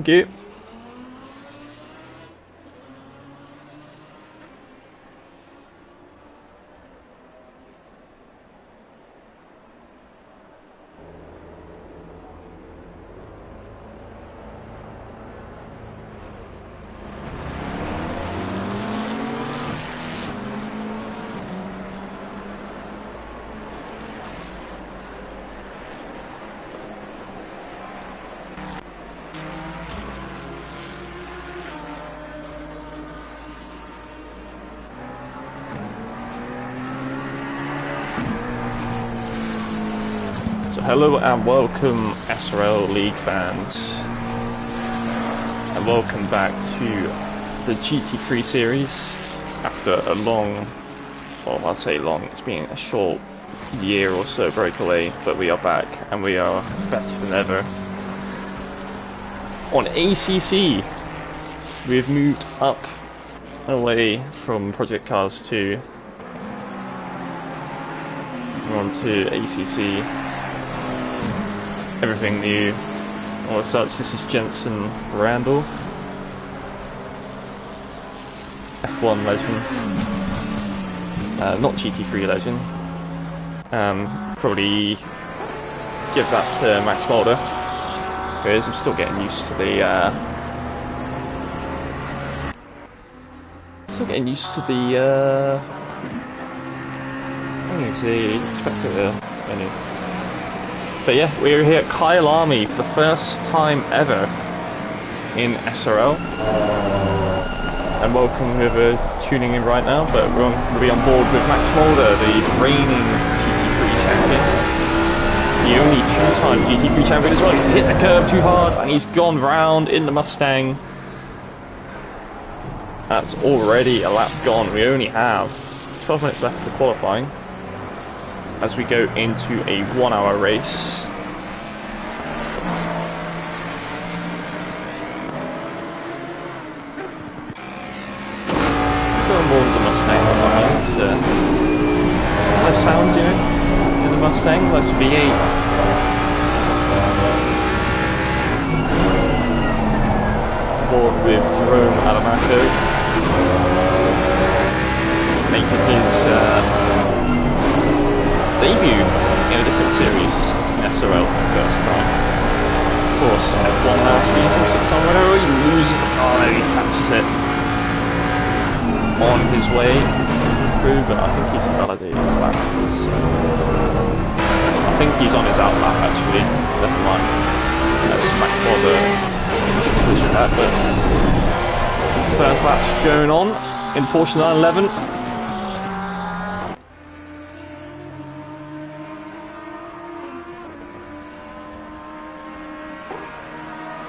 Thank you. So hello and welcome SRL League fans, and welcome back to the GT3 series after a long, well I'll say long, it's been a short year or so breakaway, but we are back and we are better than ever. On ACC, we've moved up and away from Project Cars 2. We're on to ACC. Everything new. Well, as such, this is Jensen Randle, F1 legend, not GT3 legend. Probably give that to Max Mulder, because I'm still getting used to the I think it's the spectator menu. But yeah, we're here at Kyalami for the first time ever in SRL. And welcome whoever tuning in right now, but we're going to be on board with Max Mulder, the reigning GT3 champion. The only two-time GT3 champion as well. He hit the curb too hard and he's gone round in the Mustang. That's already a lap gone. We only have 12 minutes left of qualifying as we go into a 1 hour race. Go on board with the Mustang. It's less sound, you know, in the Mustang, less V8. Board with Jerome Adamaco, making his debut in a different series in SRL for the first time. Of course, F1 last season, 6-time winner, he loses the car and he catches it on his way through, but I think he's invalidated his lap. So I think he's on his out lap actually, never mind. That's Max Mulder pushing that, but this is the first lap's going on in Porsche 911.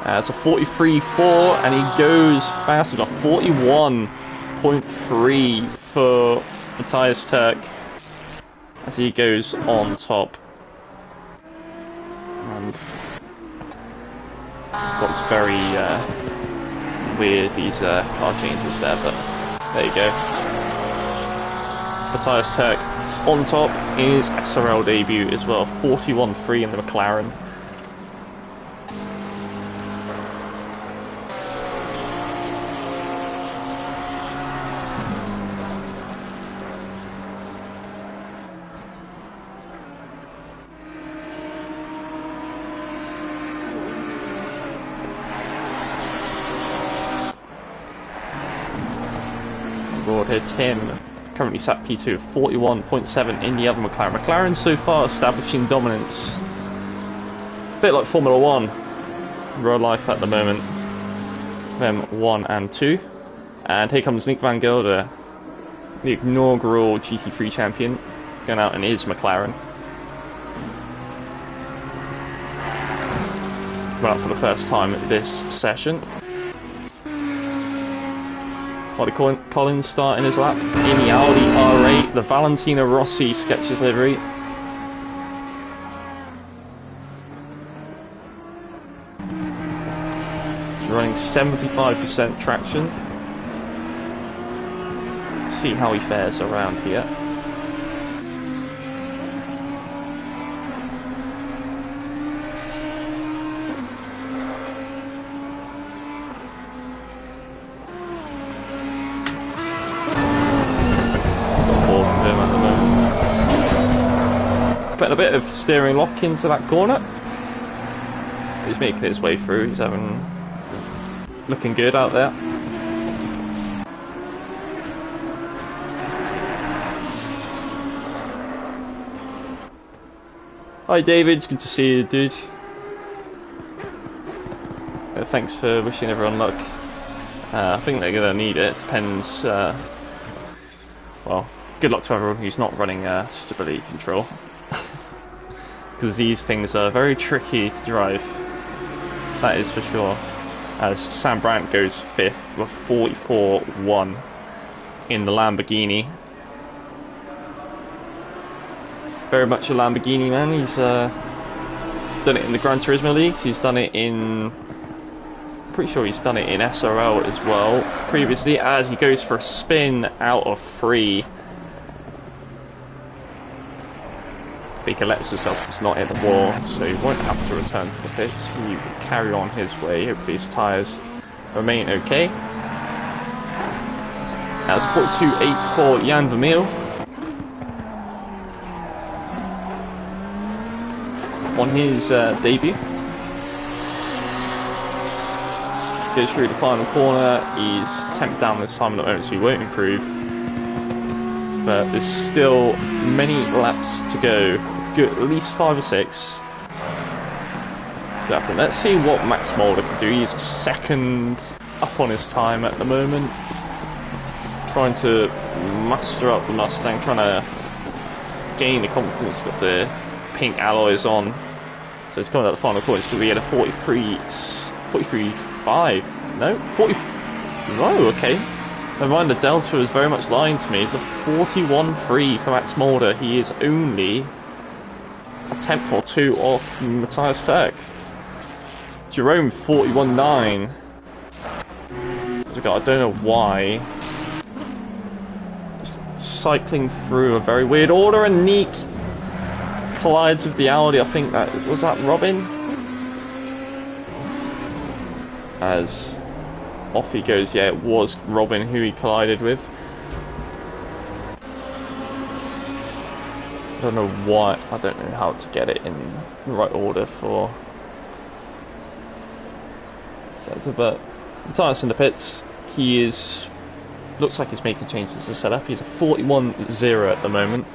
It's a 43.4 and he goes fast. We've got 41.3 for Matthias Turk as he goes on top. And got very weird, these car changes there, but there you go. Matthias Turk on top in his SRL debut as well, 41.3 in the McLaren. Board here, Tim currently sat P2, 41.7 in the other McLaren. McLaren so far establishing dominance, a bit like Formula 1 real life at the moment, them 1 and 2. And here comes Nick Van Gelder, the inaugural GT3 champion, going out in his McLaren. Well, for the first time this session. Ollie Collins starting his lap in the Audi R8, the Valentino Rossi Skechers livery. Running 75% traction. See how he fares around here. getting a bit of steering lock into that corner. He's making his way through. He's looking good out there. Hi David, it's good to see you, dude. Thanks for wishing everyone luck. I think they're going to need it. Depends. Well, good luck to everyone who's not running stability control. Because these things are very tricky to drive. That is for sure. As Sam Brandt goes 5th with 44.1 in the Lamborghini. Very much a Lamborghini man. He's done it in the Gran Turismo leagues. He's done it in... pretty sure he's done it in SRL as well previously, as he goes for a spin out of 3. Baker lets himself just not hit the wall, so he won't have to return to the pits. He will carry on his way. Hopefully his tyres remain okay. That's 42.8 for Jan Vermeil. On his debut. Let's go through the final corner. He's 10th down this time at the moment, so he won't improve. But there's still many laps to go. Good, at least 5 or 6. So let's see what Max Mulder can do. He's 2nd up on his time at the moment. Trying to master up the Mustang, trying to gain the confidence. Got the pink alloys on. So it's coming out the final corner. It's going to be at a 43.5. No? 40... Oh, okay. Never mind, the Delta is very much lying to me. It's a 41.3 for Max Mulder. He is only a 10th or 2 off Matthias Tech. Jerome 41.9. I don't know why. Just cycling through a very weird order, and Nick collides with the Audi. I think that was that Robin? As off he goes. Yeah, it was Robin who he collided with. I don't know why. I don't know how to get it in the right order for Sensor, but Matthias in the pits. He is looks like he's making changes to setup. He's a 41.0 at the moment.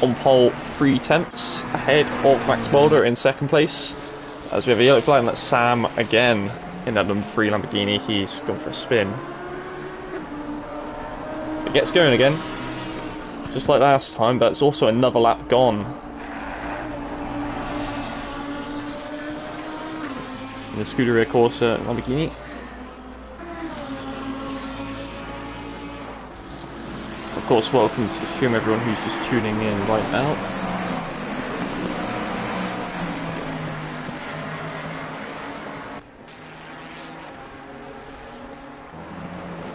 On pole, 3 tenths ahead of Max Mulder in 2nd place. As we have a yellow flag, and that's Sam again in that number 3 Lamborghini. He's gone for a spin. It gets going again, just like last time, but it's also another lap gone. In the Scuderia Corsa Lamborghini. Of course, welcome to the stream, everyone who's just tuning in right now.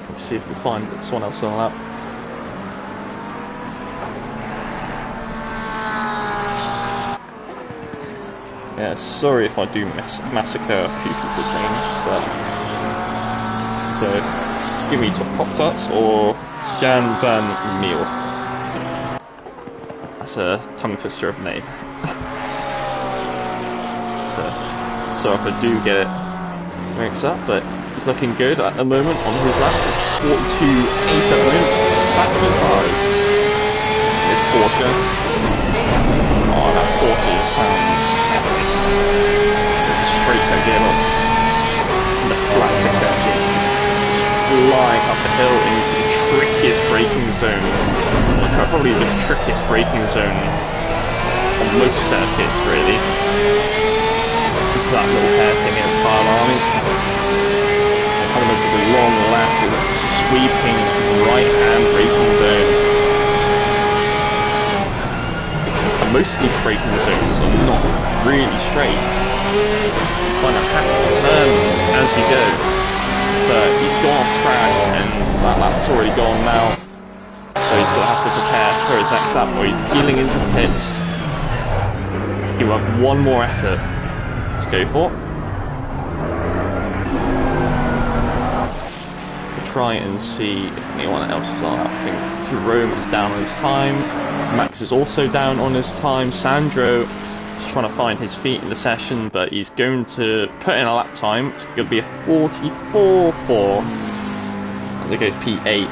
Let's see if we find someone else on the lap. Yeah, sorry if I do massacre a few people's names, but so give me top Pop-Tarts or Jan Van Meel. That's a tongue twister of a name. So if I do get it mixed up, but he's looking good at the moment on his lap. It's 42.8 at the moment. Second 5. It's Porsche. Oh, that Porsche sounds epic. The straight cut gearbox. And the flat 6 engine. Flying up the hill into the trickiest braking zone. Probably the trickiest braking zone on most circuits, really. That little hairpin in Kyalami. Kind of a long lap with a sweeping right-hand braking zone. And most of these braking zones are not really straight. You kind of have to turn as you go. But he's gone off track and that lap's already gone now. So he's going to have to prepare for his next lap where he's peeling into the pits. He will have one more effort to go for. We'll try and see if anyone else is on. I think Jerome is down on his time. Max is also down on his time. Sandro is trying to find his feet in the session, but he's going to put in a lap time. It's going to be a 44.4 as it goes P8.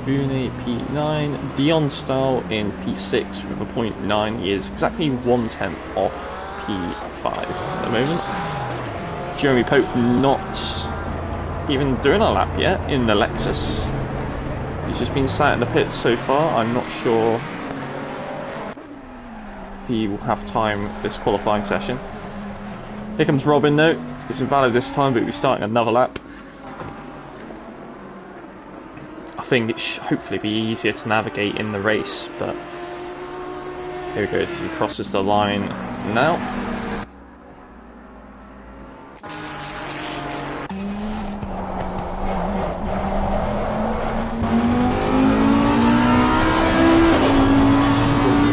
Bune P9, Dion Style in P6 with a 0.9. He is exactly 1/10 off P5 at the moment. Jeremy Pope not even doing a lap yet in the Lexus. He's just been sat in the pits so far. I'm not sure if he will have time this qualifying session. Here comes Robin though. It's invalid this time, but we'll be starting another lap. I think it should hopefully be easier to navigate in the race, but here he goes as he crosses the line now.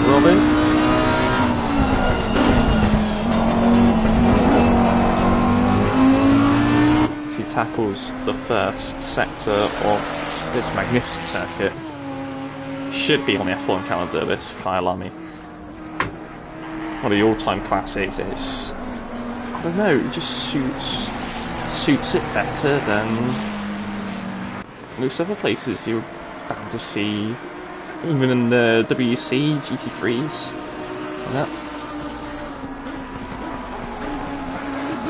Robin. As he tackles the first sector of this magnificent circuit. Should be on the F1 calendar, this Kyalami. One of the all-time classics. It's, I don't know, it just suits it better than most other places you're bound to see, even in the WC, GT3s, and that.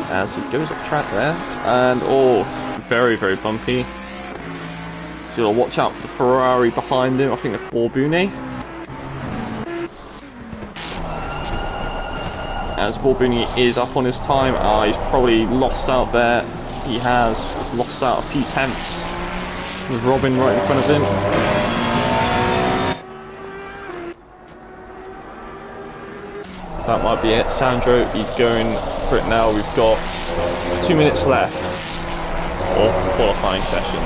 As he goes off track there, and oh, very, very bumpy. So watch out for the Ferrari behind him. I think the Borbune. As Borbune is up on his time, he's probably lost out there. He has lost out a few tenths. With Robin right in front of him. That might be it. Sandro, he's going for it now. We've got 2 minutes left of the qualifying session.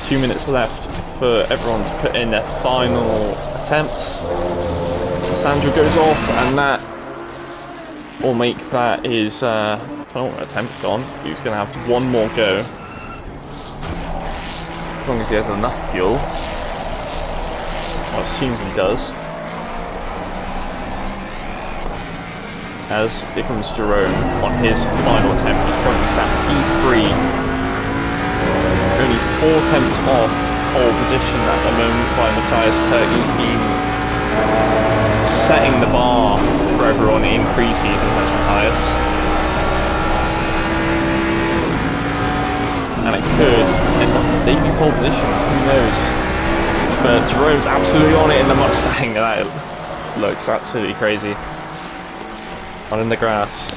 2 minutes left for everyone to put in their final attempts. Sandro goes off, and that will make that his penultimate attempt gone. He's going to have one more go, as long as he has enough fuel. Well, I assume he does. As here comes Jerome on his final attempt. He's currently sat P3. Only 4 tenths off pole position at the moment by Matthias Turk. He's been setting the bar for everyone in pre-season, that's Matthias. And it could end up in debut pole position, who knows. But Jerome's absolutely on it in the Mustang. That looks absolutely crazy. On in the grass.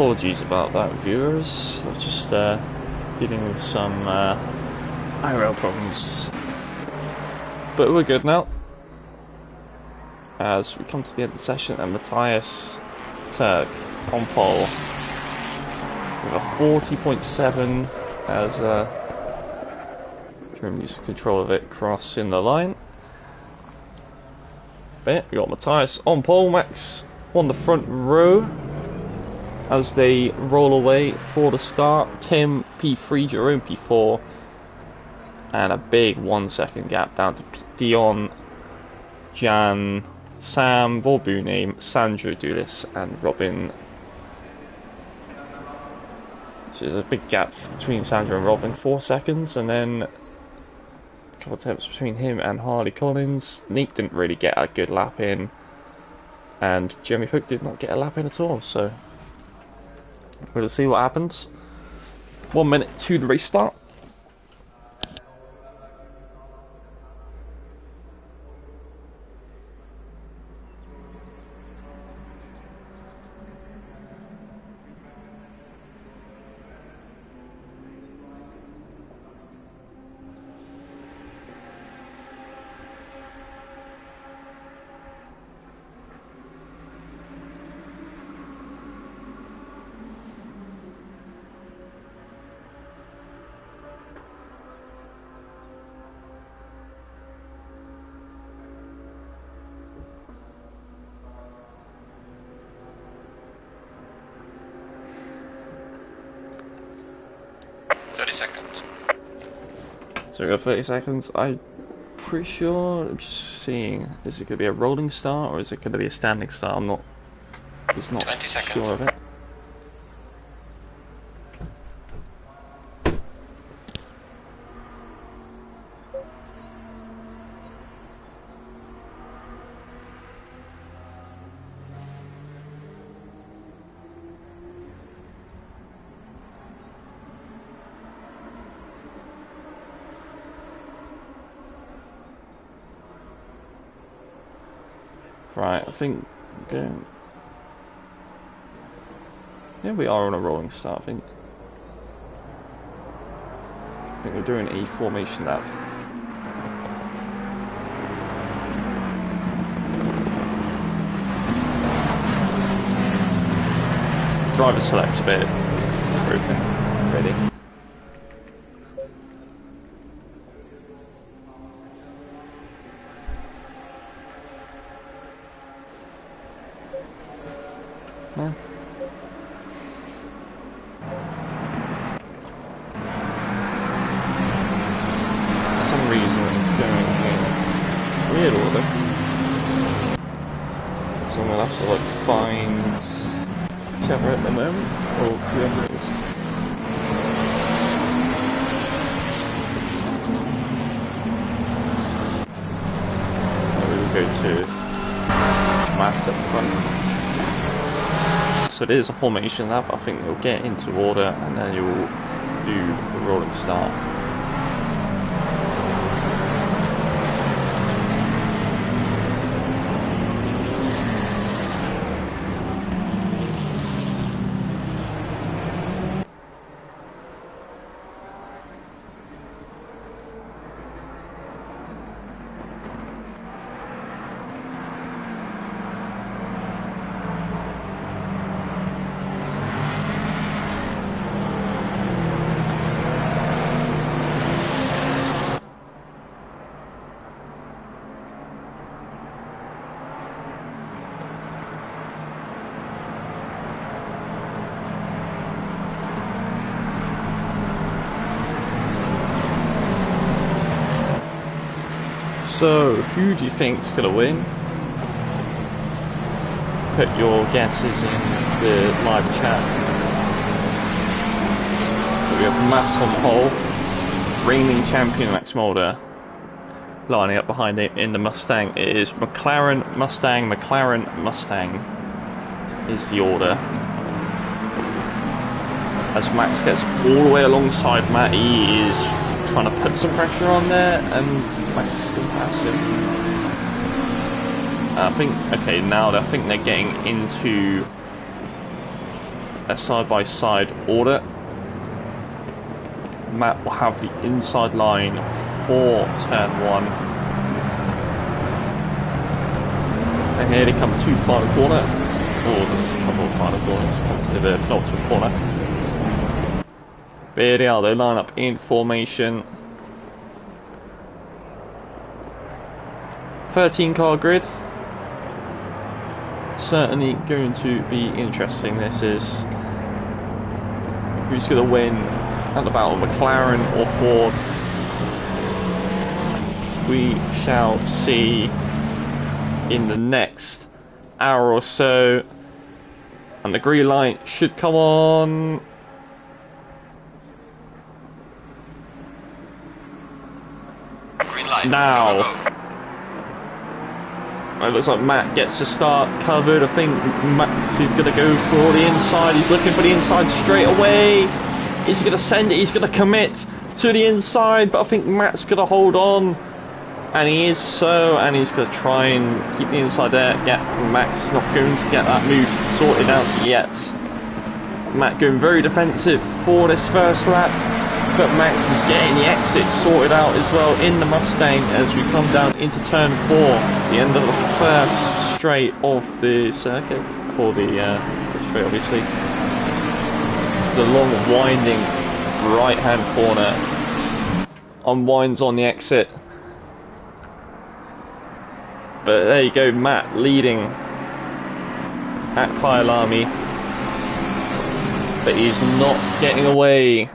apologies about that, viewers. I was just dealing with some IRL problems. But we're good now. As we come to the end of the session, and Matthias Turk on pole with a 40.7 as Trim needs control of it, crossing the line. But yeah, we got Matthias on pole, Max on the front row as they roll away for the start. Tim P3, Jerome P4, and a big 1 second gap down to Dion, Jan, Sam, Vorbune, Sandro Dulis, and Robin. So there's a big gap between Sandro and Robin, 4 seconds, and then a couple of attempts between him and Harley Collins. Nick didn't really get a good lap in, and Jeremy Hook did not get a lap in at all, so we'll see what happens. 1 minute to the race start. So we got 30 seconds. I'm pretty sure, I'm just seeing, is it going to be a rolling start or is it going to be a standing start? I'm not, just not 20 seconds. sure of it. Right, I think going. Yeah, we are on a rolling start. I think we're doing a formation lap. Driver selects a bit. Broken. Ready. Yeah. For some reason it's going in weird order. So we'll have to like find whichever at the moment, or whoever it is. We will go to Matt at the front. So it is a formation lap. I think you'll get into order and then you'll do the rolling start. So, who do you think's going to win? Put your guesses in the live chat. So we have Matt on pole, reigning champion Max Mulder, lining up behind him in the Mustang. It is McLaren, Mustang, McLaren, Mustang is the order. As Max gets all the way alongside Matt, he is trying to put some pressure on there, and Max is still past him. I think, okay, now I think they're getting into a side-by-side order. Matt will have the inside line for turn 1. And here they come to the final corner. Oh, there's a couple of final corners onto the penultimate corner. There they are, they line up in formation. 13 car grid. Certainly going to be interesting. This is who's going to win at the battle, McLaren or Ford. We shall see in the next hour or so, and the green light should come on. Green light now. Go. It looks like Matt gets to start covered. I think Max is going to go for the inside. He's looking for the inside straight away. He's going to send it. He's going to commit to the inside, but I think Matt's going to hold on. And he is so, and he's going to try and keep the inside there. Yeah, Max not going to get that move sorted out yet. Matt going very defensive for this first lap, but Max is getting the exit sorted out as well in the Mustang as we come down into turn 4, the end of the first straight of the circuit, for the straight obviously. It's the long winding right hand corner, unwinds on the exit. But there you go, Matt leading at Kyalami, but he's not getting away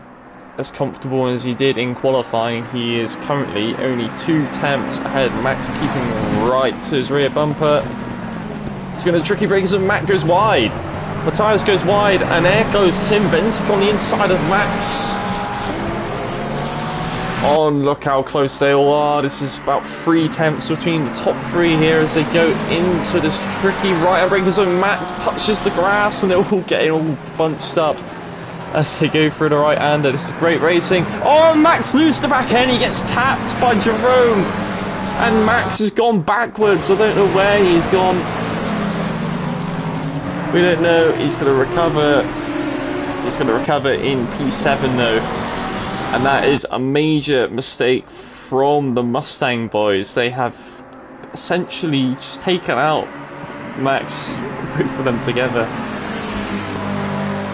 as comfortable as he did in qualifying. He is currently only 2 tenths ahead. Max keeping right to his rear bumper. It's going to tricky breakers and Matt goes wide. Matthias goes wide, and there goes Tim Bentic on the inside of Max. Oh, look how close they all are. This is about 3 tenths between the top 3 here as they go into this tricky right-hand breaker zone. Matt touches the grass and they're all getting all bunched up as they go through the right-hander. This is great racing. Oh, Max loses the back end. He gets tapped by Jerome. And Max has gone backwards. I don't know where he's gone. We don't know. He's going to recover. He's going to recover in P7 though. And that is a major mistake from the Mustang boys. They have essentially just taken out Max, both of them together.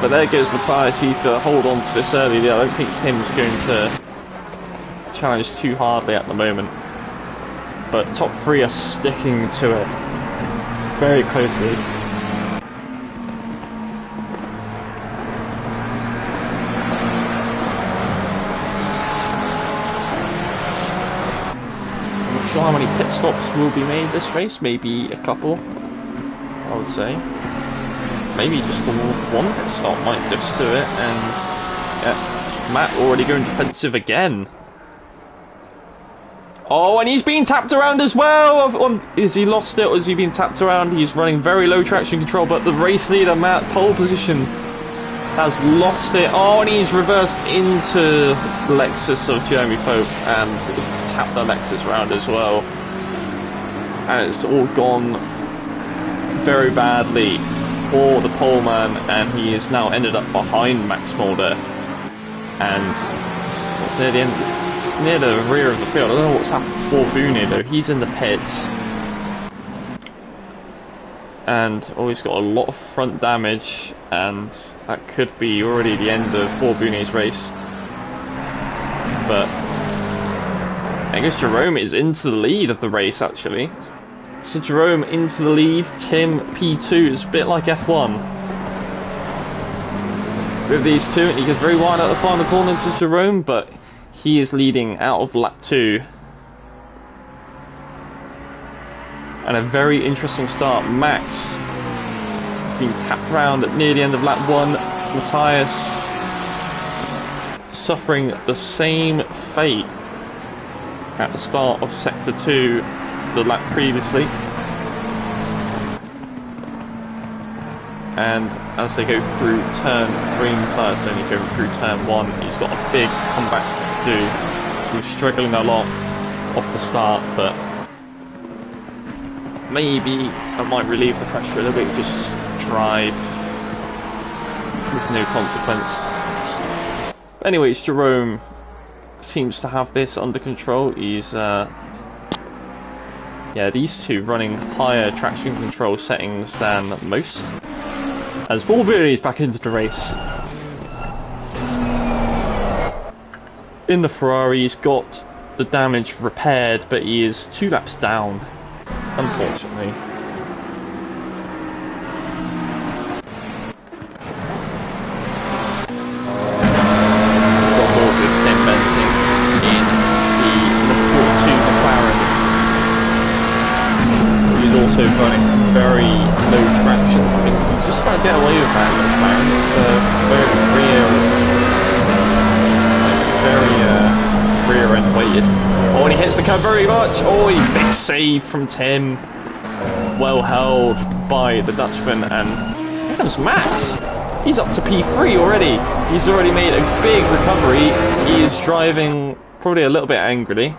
But there goes Matthias. He's going to hold on to this early. I don't think Tim's going to challenge too hardly at the moment. But the top 3 are sticking to it very closely. Sure how many pit stops will be made this race, maybe a couple, I would say. Maybe just one pit stop might just do it, and yeah, Matt already going defensive again. Oh, and he's being tapped around as well. Has he lost it or has he been tapped around? He's running very low traction control, but the race leader, Matt, pole position, has lost it. Oh, and he's reversed into Lexus of Jeremy Pope, and it's tapped the Lexus round as well. And it's all gone very badly for the poleman, and he has now ended up behind Max Mulder. And what's near the end, near the rear of the field. I don't know what's happened to Paul Booney though. He's in the pits. And he's got a lot of front damage, and that could be already the end of Paul Booney's race. But I guess Jerome is into the lead of the race actually. So Jerome into the lead, Tim P2. It's a bit like F1 with these two, and he goes very wide out the final corner to Jerome, but he is leading out of lap 2. And a very interesting start. Max has been tapped around at near the end of lap 1. Matthias suffering the same fate at the start of sector 2 the lap previously. And as they go through turn 3, Matthias only going through turn 1. He's got a big comeback to do. He was struggling a lot off the start, but maybe that might relieve the pressure a little bit. Just drive with no consequence. Anyways, Jerome seems to have this under control. He's yeah, these two running higher traction control settings than most. As Bulberry is back into the race. In the Ferrari, he's got the damage repaired, but he is 2 laps down, unfortunately. Got more with Tim Benting in the number 42 McLaren. He's also running very low traction. I think he's just about to get away with that in the McLaren. It's very rear end weighted. Oh, and he hits the curb very much. Oh, big save from Tim. Well held by the Dutchman, and here comes Max. He's up to P3 already. He's already made a big recovery. He is driving probably a little bit angrily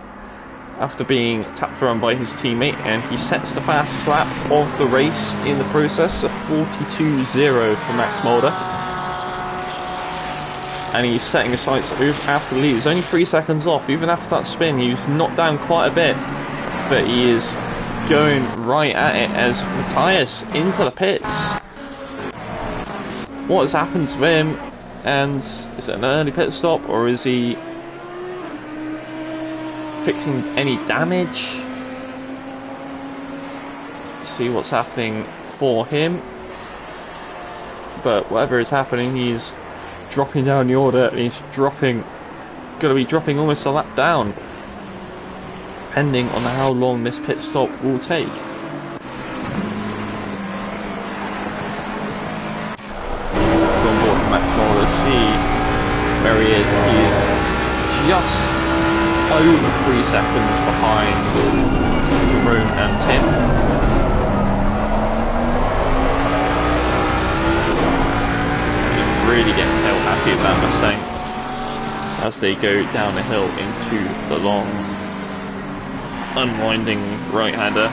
after being tapped around by his teammate, and he sets the fastest lap of the race in the process, a 42.0 for Max Mulder. And he's setting his sights after the lead. He's only 3 seconds off. Even after that spin, he was knocked down quite a bit, but he is going right at it as Matthias into the pits. What has happened to him? And is it an early pit stop, or is he fixing any damage? See what's happening for him. But whatever is happening, he's dropping down the order, and he's going to be dropping almost a lap down, depending on how long this pit stop will take. Onboard Max Moore, let's see where he is. He is just over 3 seconds behind Jerome and Tim. Really getting tail happy with that Mustang as they go down the hill into the long unwinding right-hander.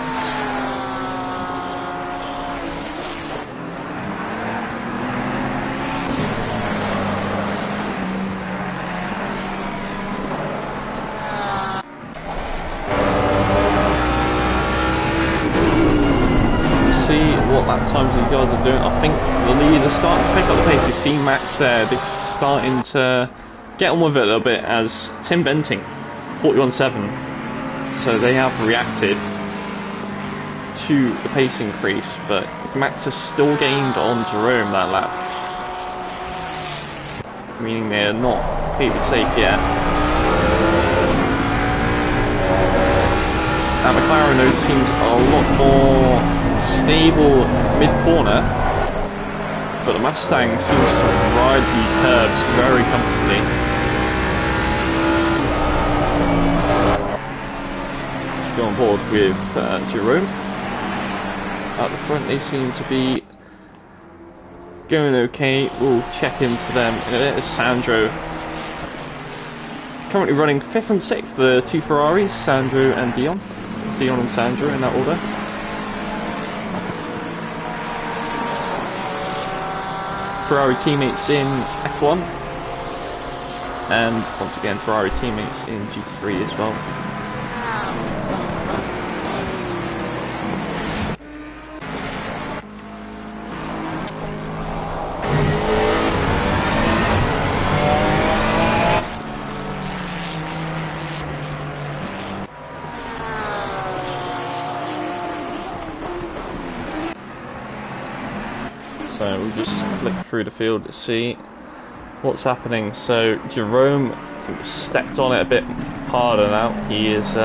What lap times these guys are doing. I think the lead is starting to pick up the pace. You see Max there, they're starting to get on with it a little bit, as Tim Benting 41.7, so they have reacted to the pace increase, but Max has still gained on Jerome that lap, meaning they're not completely safe yet. At McLaren, those teams are a lot more stable mid-corner, but the Mustang seems to ride these curves very comfortably. Go on board with Jerome. At the front, they seem to be going okay. We'll check into them in a bit. It's Sandro currently running 5th and 6th, the 2 Ferraris, Sandro and Dion. Dion and Sandro in that order. Ferrari teammates in F1, and once again Ferrari teammates in GT3 as well. So we'll just flick through the field to see what's happening. So Jerome, I think, stepped on it a bit harder now. He is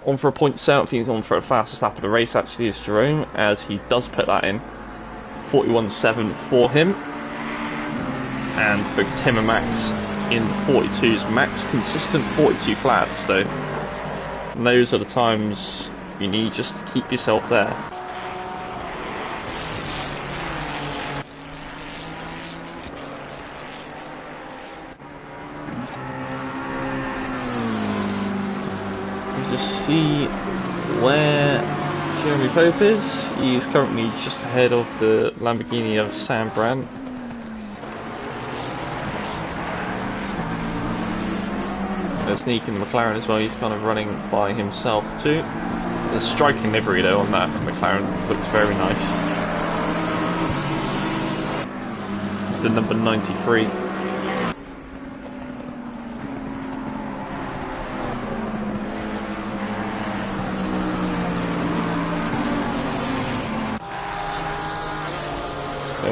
on for a 0.7. I think he's on for a fastest lap of the race actually is Jerome, as he does put that in. 41.7 for him. And both Tim and Max in the 42s. Max consistent 42 flats though. And those are the times you need just to keep yourself there. Just see where Jeremy Pope is. He is currently just ahead of the Lamborghini of Sam Brandt. There's Nick in the McLaren as well. He's kind of running by himself too. The striking livery though on that McLaren looks very nice. The number 93.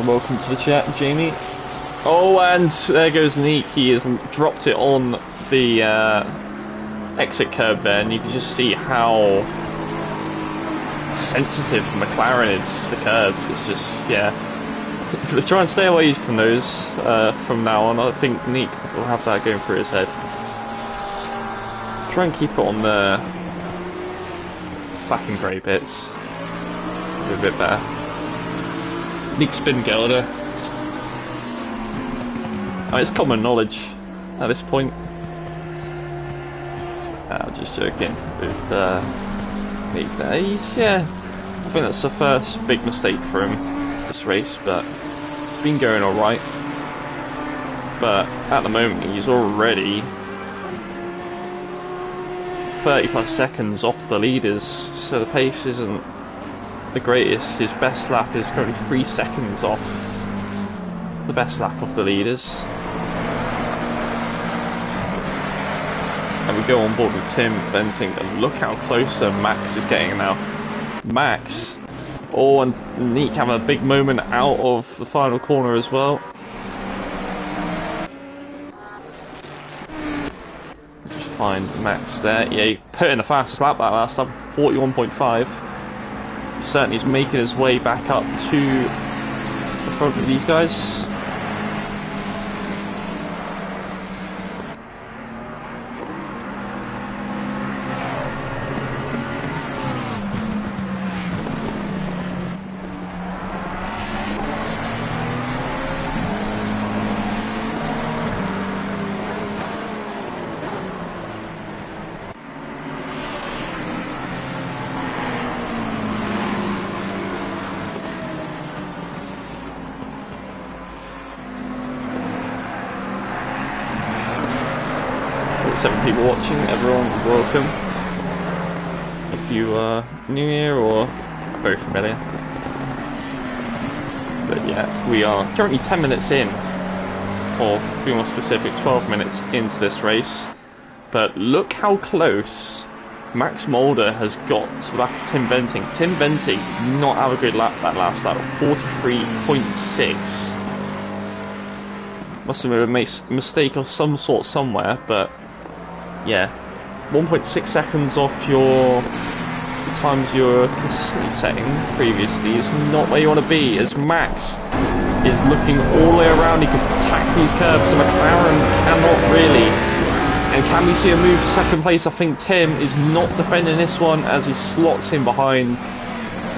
Welcome to the chat, Jamie. Oh, and there goes Nick. He hasn't dropped it on the exit curb there, and you can just see how sensitive McLaren is to the curbs. It's just, yeah. Try and stay away from those from now on. I think Nick will have that going through his head. Try and keep it on the black and grey bits. Do a bit better. Nick Spingelder. It's common knowledge at this point. I'm just joking with Nick there. He's, yeah, I think that's the first big mistake for him this race, but it's been going alright. But at the moment he's already 30 plus seconds off the leaders, so the pace isn't the greatest. His best lap is currently 3 seconds off the best lap of the leaders. And we go on board with Tim Benting, and look how close Max is getting now. Max, oh, and Nick having a big moment out of the final corner as well. Just find Max there. Yeah, he put in the fastest lap that last lap, 41.5. Certainly is making his way back up to the front of these guys. People watching, everyone welcome. If you are new here or very familiar. But yeah, we are currently 10 minutes in, or to be more specific, 12 minutes into this race. But look how close Max Mulder has got to the back of Tim Benting. Tim Benting did not have a good lap that last lap, 43.6. Must have been a mistake of some sort somewhere, but yeah, 1.6 seconds off your times you're consistently setting previously is not where you want to be, as Max is looking all the way around. He can attack these curves, so McLaren cannot really. And can we see a move to second place? I think Tim is not defending this one as he slots him behind.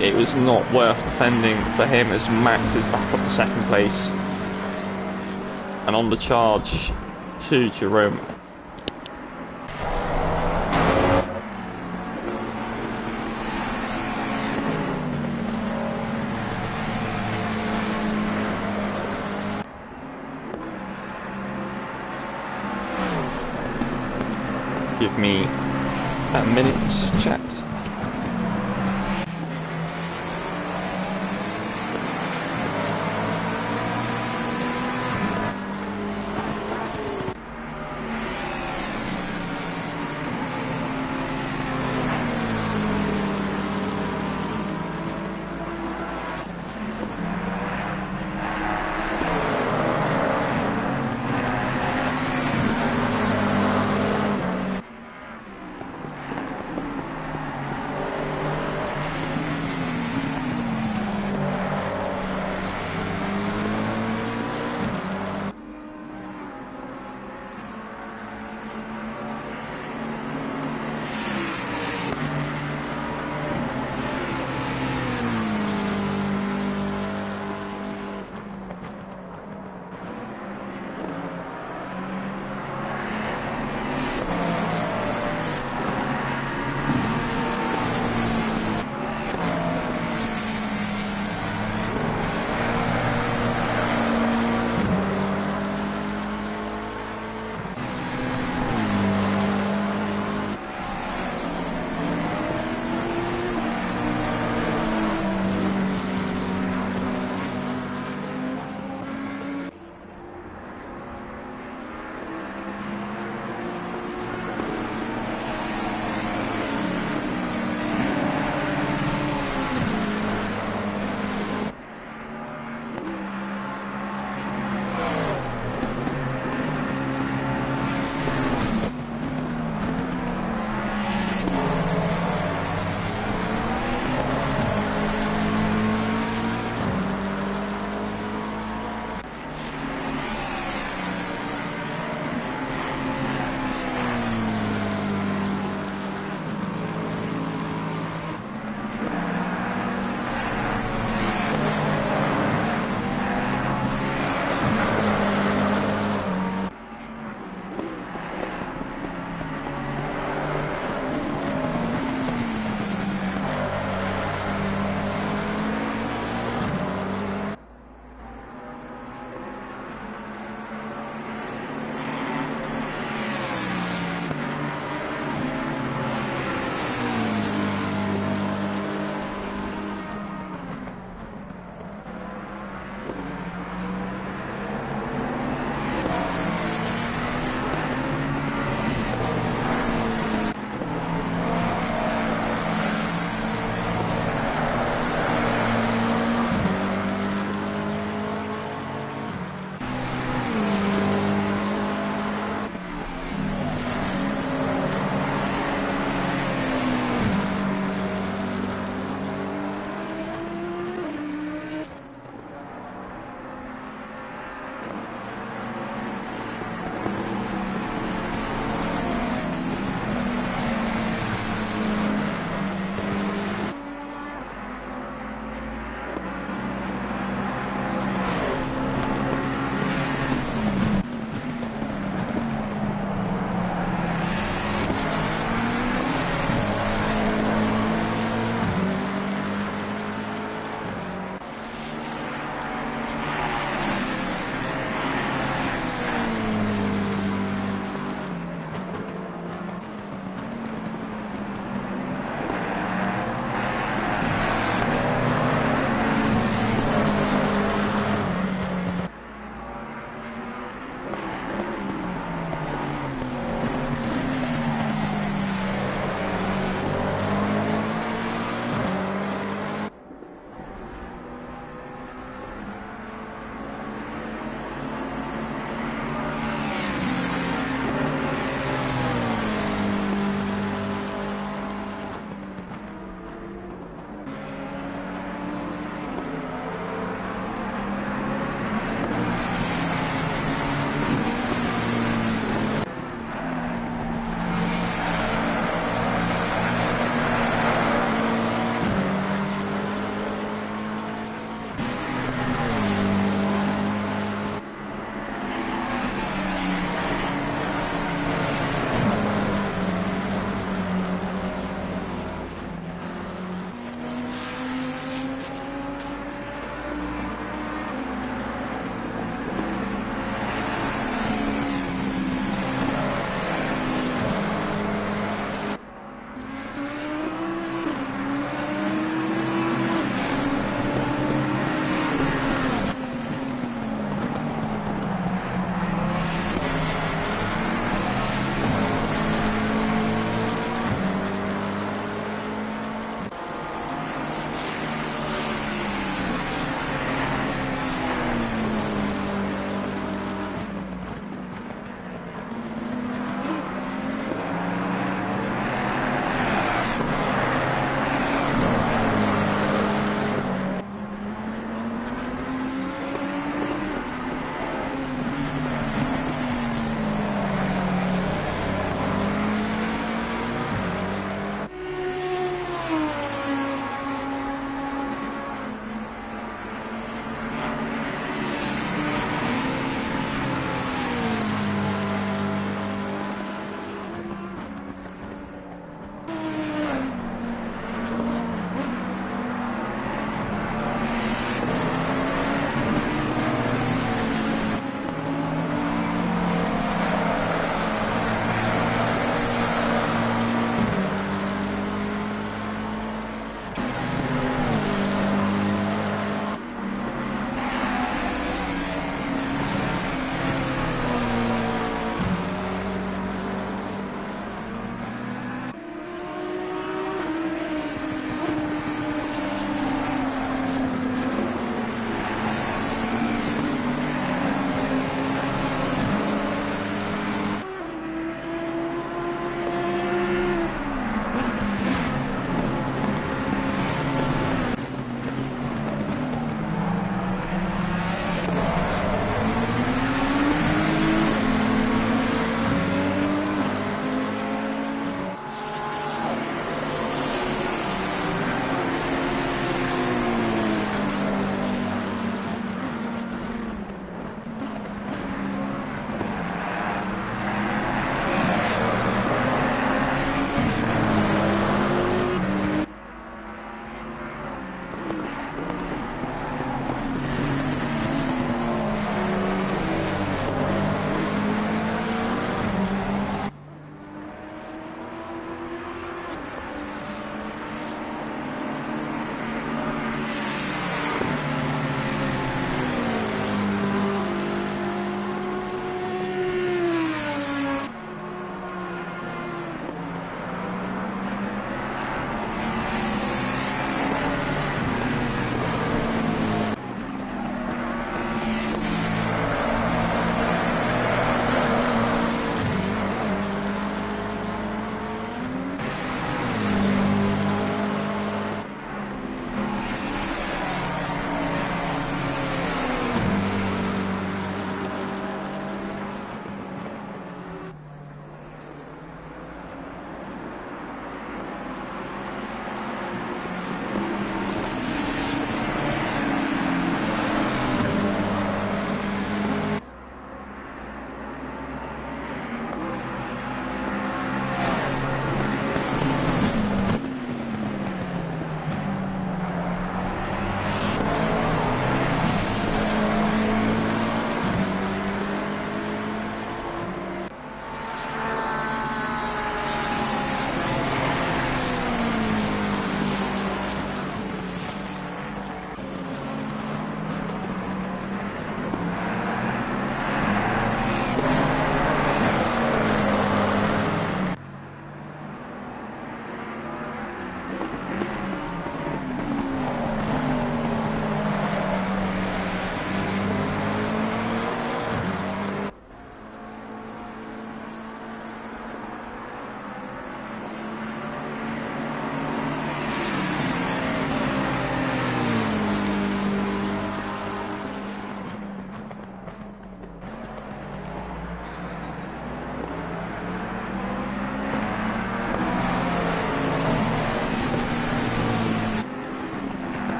It was not worth defending for him as Max is back up to second place. And on the charge to Jerome. Give me a minute's chat.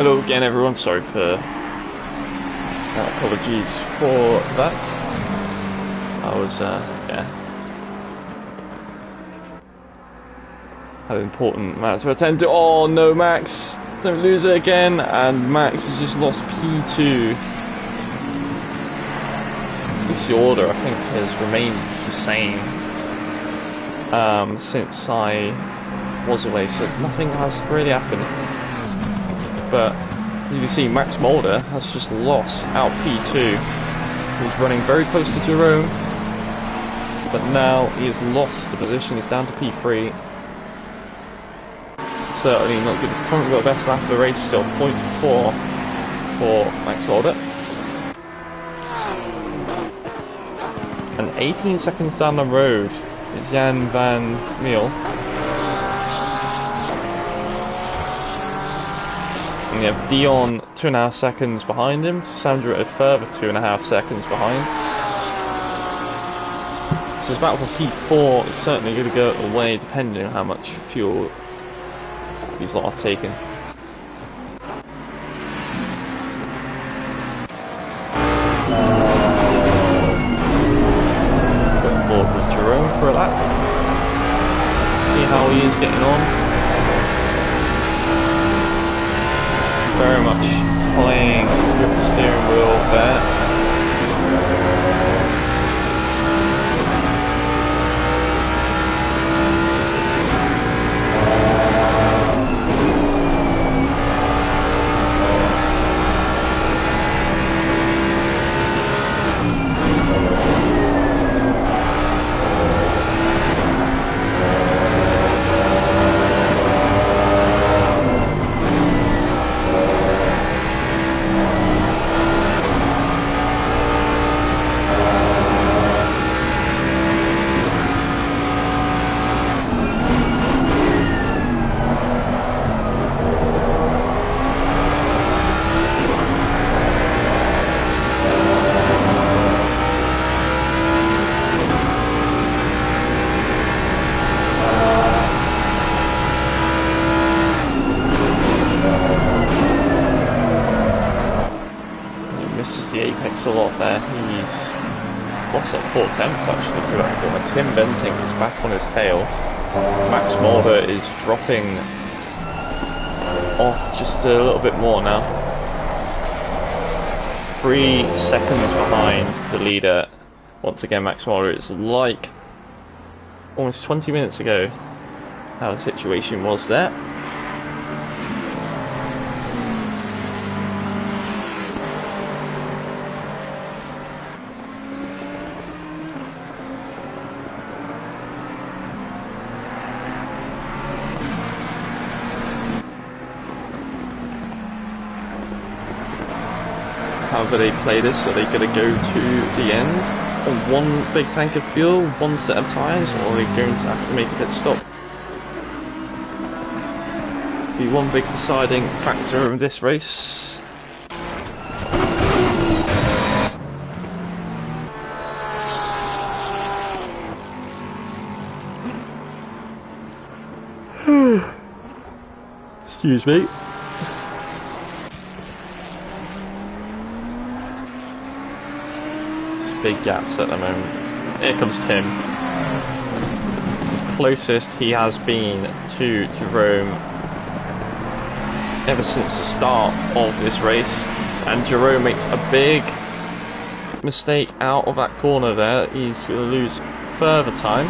Hello again, everyone. Sorry for apologies for that. I was yeah, had an important matter to attend to. Oh no, Max! Don't lose it again. And Max has just lost P2. At least the order, I think, has remained the same since I was away, so nothing has really happened. But you can see Max Mulder has just lost out P2. He was running very close to Jerome, but now he has lost the position. He's down to P3. Certainly not good. He's currently got the best lap of the race still, 0.4 for Max Mulder. And 18 seconds down the road is Jan van Meel. And we have Dion 2.5 seconds behind him. Sandra a further 2.5 seconds behind. So his battle for P4 is certainly going to go away depending on how much fuel these lot have taken. Going forward with Jerome for a lap. See how he is getting on. Very much playing with the steering wheel there. A lot there. He's lost at 4 attempts actually through that corner. Tim Benting is back on his tail. Max Mulder is dropping off just a little bit more now. 3 seconds behind the leader. Once again, Max Mulder. It's like almost 20 minutes ago how the situation was there. However they play this, are they going to go to the end on one big tank of fuel, one set of tyres, or are they going to have to make a pit stop? Be one big deciding factor of this race. Excuse me. Big gaps at the moment. Here comes Tim. This is closest he has been to Jerome ever since the start of this race, and Jerome makes a big mistake out of that corner there. He's going to lose further time.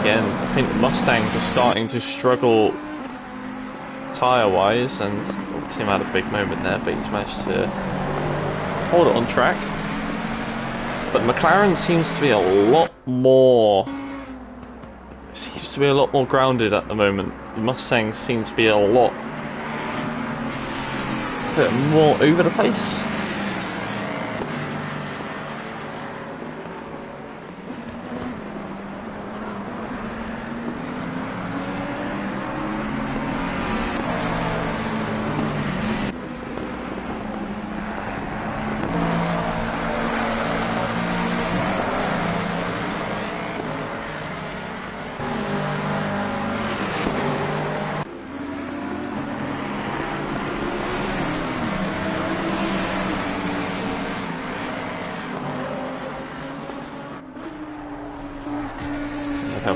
Again, I think the Mustangs are starting to struggle tyre-wise, and Tim had a big moment there, but he's managed to hold it on track. But McLaren seems to be a lot more grounded at the moment. The Mustangs seem to be a bit more over the place.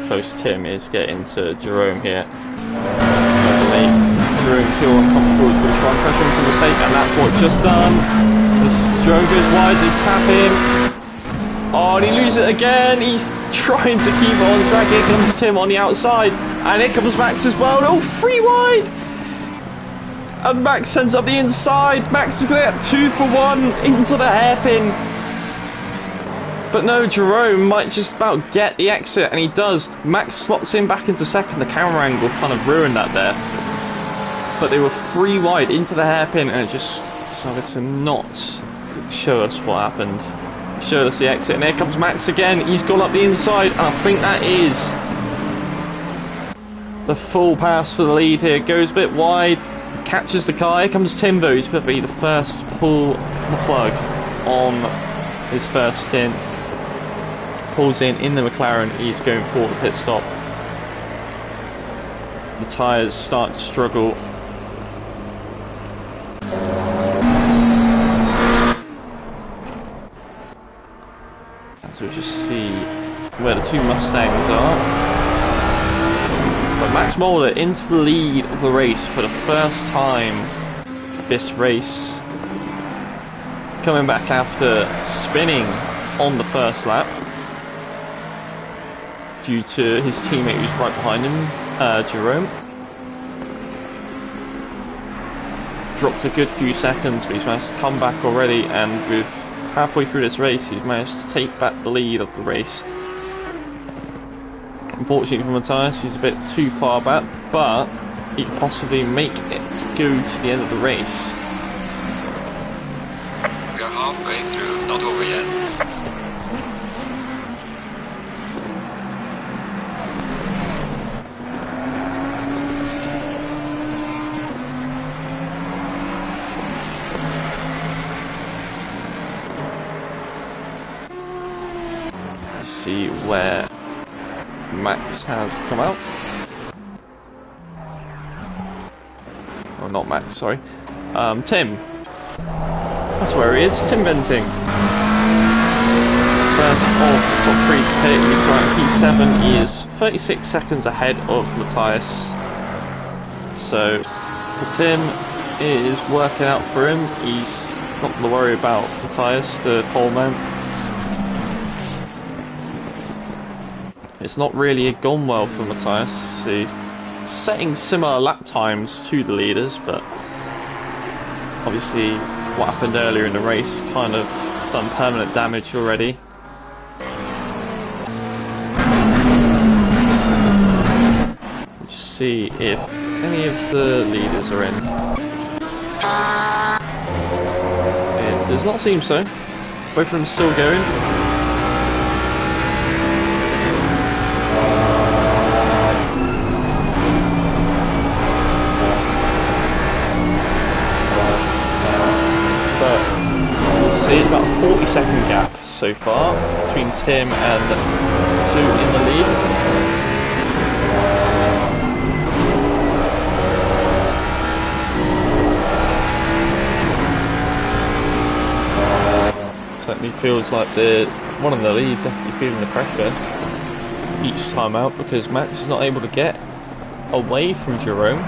close Tim is getting to Jerome here. Jerome feel uncomfortable, he's going to try and pressure him to mistake, and that's what just done. As Jerome goes wide, they tap him. Oh, and he loses it again. He's trying to keep on track. Here comes Tim on the outside, and here comes Max as well. Oh, 3 wide. And Max sends up the inside. Max is going to get 2 for 1 into the hairpin. But no, Jerome might just about get the exit, and he does. Max slots him back into second. The camera angle kind of ruined that there. But they were 3 wide into the hairpin, and it just decided to not show us what happened. It showed us the exit, and here comes Max again. He's gone up the inside, and I think that is the full pass for the lead here. Goes a bit wide, catches the car. Here comes Timbo. He's going to be the first to pull the plug on his first stint. Pulls in the McLaren. He's going for the pit stop. The tyres start to struggle. As we just see where the 2 Mustangs are. But Max Mulder into the lead of the race for the first time this race. Coming back after spinning on the first lap due to his teammate who's right behind him, Jerome. Dropped a good few seconds, but he's managed to come back already, and with halfway through this race he's managed to take back the lead of the race. Unfortunately for Matthias, he's a bit too far back, but he could possibly make it go to the end of the race. We are halfway through, not over yet. See where Max has come out. Oh, not Max, sorry. Tim. That's where he is, Tim Benting. First of the top 3 pit, he's running P7. He is 36 seconds ahead of Matthias. So, for Tim, it is working out for him. He's not going to worry about Matthias, the pole man. It's not really gone well for Matthias. He's setting similar lap times to the leaders, but obviously what happened earlier in the race has kind of done permanent damage already. Let's just see if any of the leaders are in. It does not seem so. Both of them still going. It's about a 40-second gap so far between Tim and 2 in the lead. Certainly feels like the one in the lead definitely feeling the pressure each time out, because Max is not able to get away from Jerome.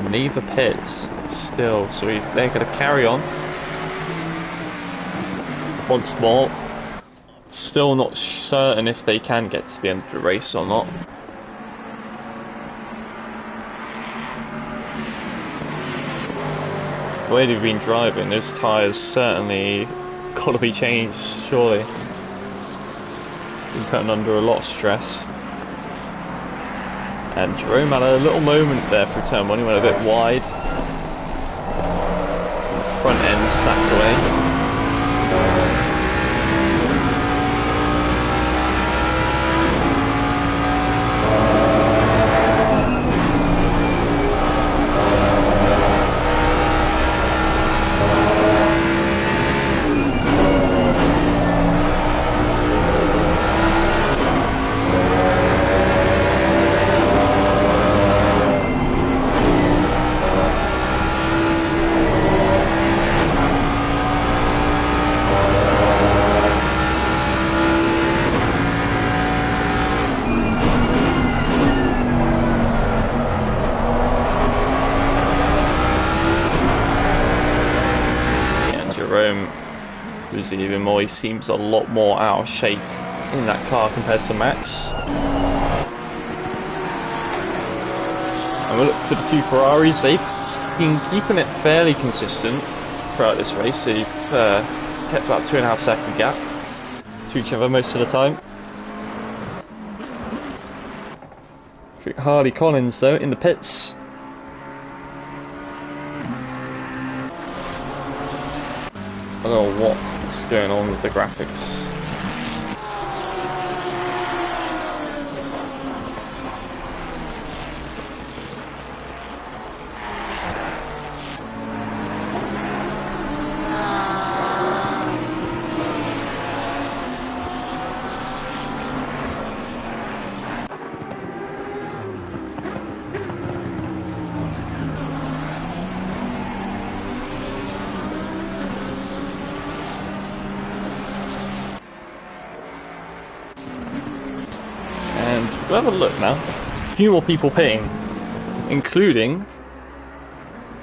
Neither pits still, so they're going to carry on once more. Still not certain if they can get to the end of the race or not. The way they've been driving, those tyres certainly got to be changed, surely. Been putting under a lot of stress. And Jerome had a little moment there through turn 1, he went a bit wide. The front end slapped away. obviously even more. He seems a lot more out of shape in that car compared to Max. And we'll look for the two Ferraris. They've been keeping it fairly consistent throughout this race. They've kept about 2.5 second gap to each other most of the time. Harley Collins though in the pits. I don't know what's going on with the graphics. We'll have a look now. A few more people pitting, including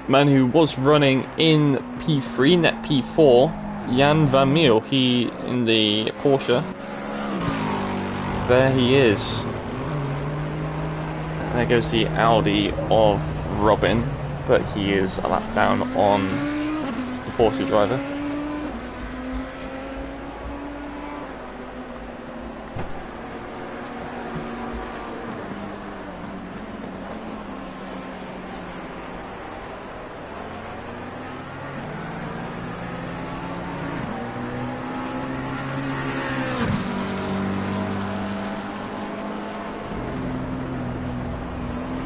a man who was running in P3, net P4, Jan van Meel. He in the Porsche. There he is. And there goes the Audi of Robin, but he is a lap down on the Porsche driver.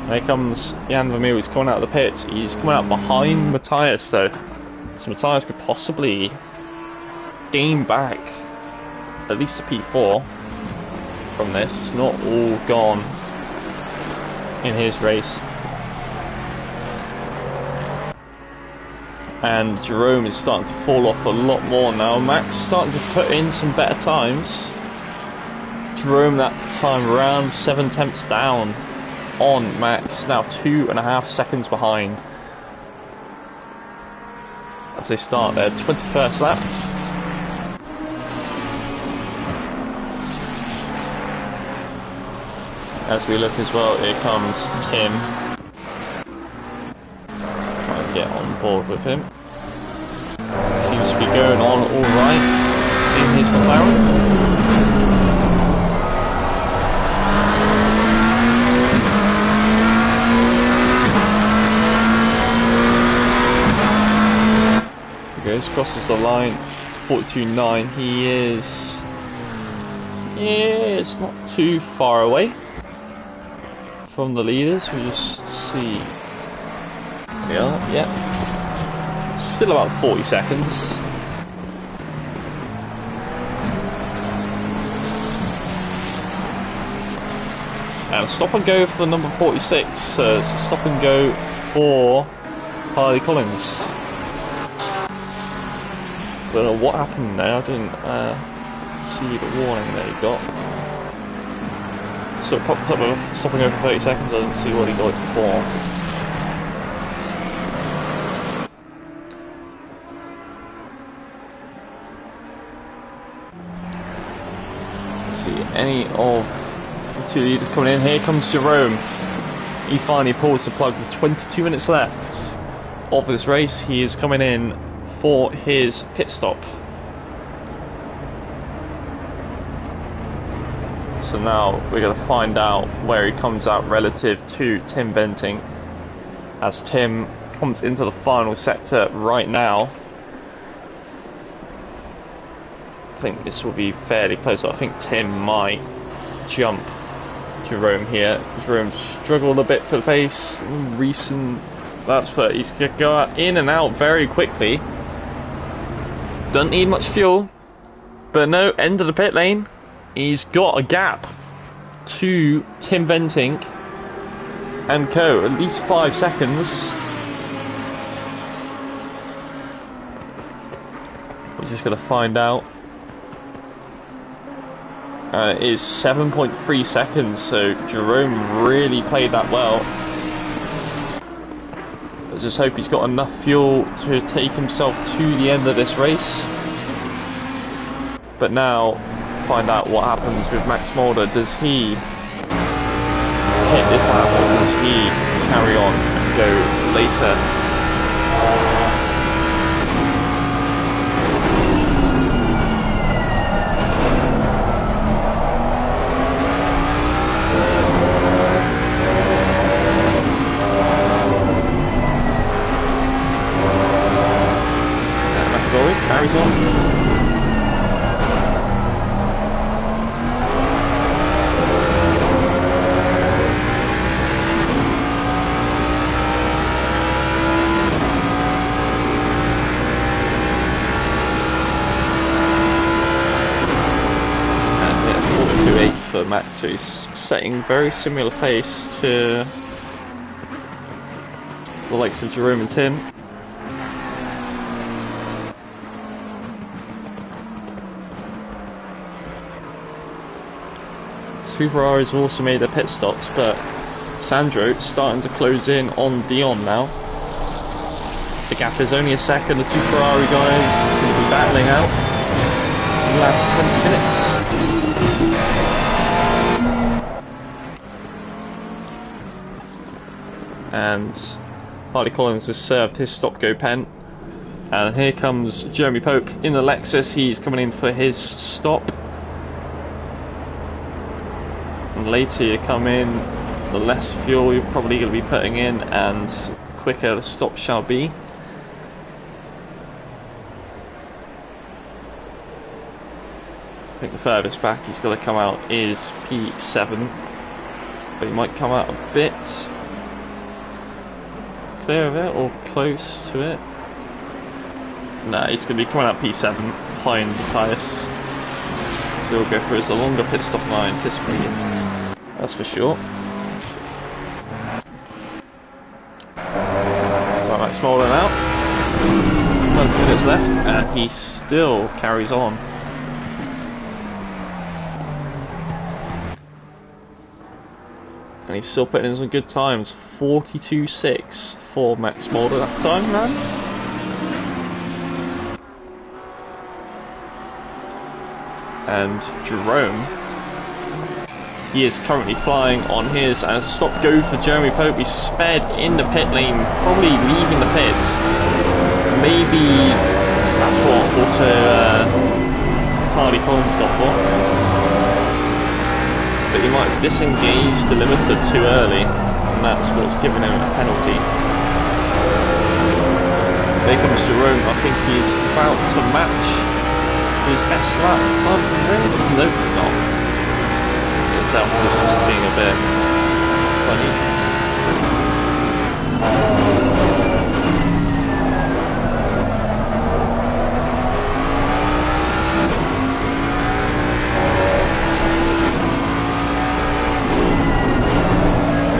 Here comes Jan van Meel. He's coming out of the pits. He's coming out behind Matthias though. So Matthias could possibly gain back at least a P4 from this. It's not all gone in his race. And Jerome is starting to fall off a lot more now. Max starting to put in some better times. Jerome that time around 7 tenths down on Max, now 2.5 seconds behind as they start their 21st lap. As we look as well, here comes Tim. Trying to get on board with him. Seems to be going on alright in his McLaren. Crosses the line, 42.9. He is not too far away from the leaders. We just see. Yeah, still about 40 seconds. And a stop and go for number 46. It's a stop and go for Harley Collins. Don't know what happened there. I didn't see the warning that he got. So it popped up with stopping over 30 seconds. I didn't see what he got it for. See any of the two leaders coming in. Here comes Jerome. He finally pulls the plug with 22 minutes left of this race. He is coming in for his pit stop. So now we're going to find out where he comes out relative to Tim Benting, as Tim comes into the final sector right now. I think this will be fairly close. I think Tim might jump Jerome here. Jerome struggled a bit for the pace in recent laps, but he's going to go in and out very quickly. Doesn't need much fuel, but no, end of the pit lane. He's got a gap to Tim Benting and co. At least 5 seconds. We're just going to find out. It is 7.3 seconds, so Jerome really played that well. Let's just hope he's got enough fuel to take himself to the end of this race. But now, find out what happens with Max Mulder. Does he hit this lap, or does he carry on and go later? Carries on. And yeah, 4.28 for Max, so he's setting very similar pace to the likes of Jerome and Tim. Two Ferraris have also made their pit stops, but Sandro starting to close in on Dion now. The gap is only a second. The two Ferrari guys going to be battling out in the last 20 minutes. And Harley Collins has served his stop-go pen. And here comes Jeremy Pope in the Lexus. He's coming in for his stop. And later you come in, the less fuel you're probably going to be putting in, and the quicker the stop shall be. I think the furthest back he's going to come out is P7, but he might come out a bit clear of it or close to it. Nah, he's going to be coming out P7 behind the tyres. So he'll go for his longer pit stop than I anticipated. That's for sure. Right, Max Mulder out. 20 minutes left, and he still carries on. And he's still putting in some good times. 42.6 for Max Mulder that time, man. And Jerome, he is currently flying on his, and as a stop go for Jeremy Pope, he's sped in the pit lane, probably leaving the pits. Maybe that's what also Harley Collins got for. But he might have disengaged the limiter too early, and that's what's given him a penalty. There comes Jerome. I think he's about to match his best lap. No, it's not. That was just being a bit funny.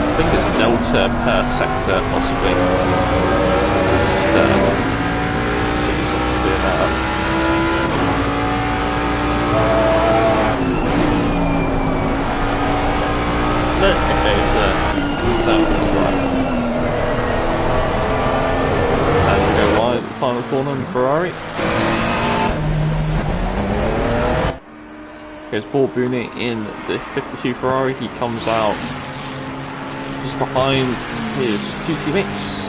I think it's delta per sector, possibly. Just see something doing that up. No, okay, so that looks right. Sandro go wide, final corner on Ferrari. Goes Paul Booney in the 52 Ferrari. He comes out just behind his two teammates.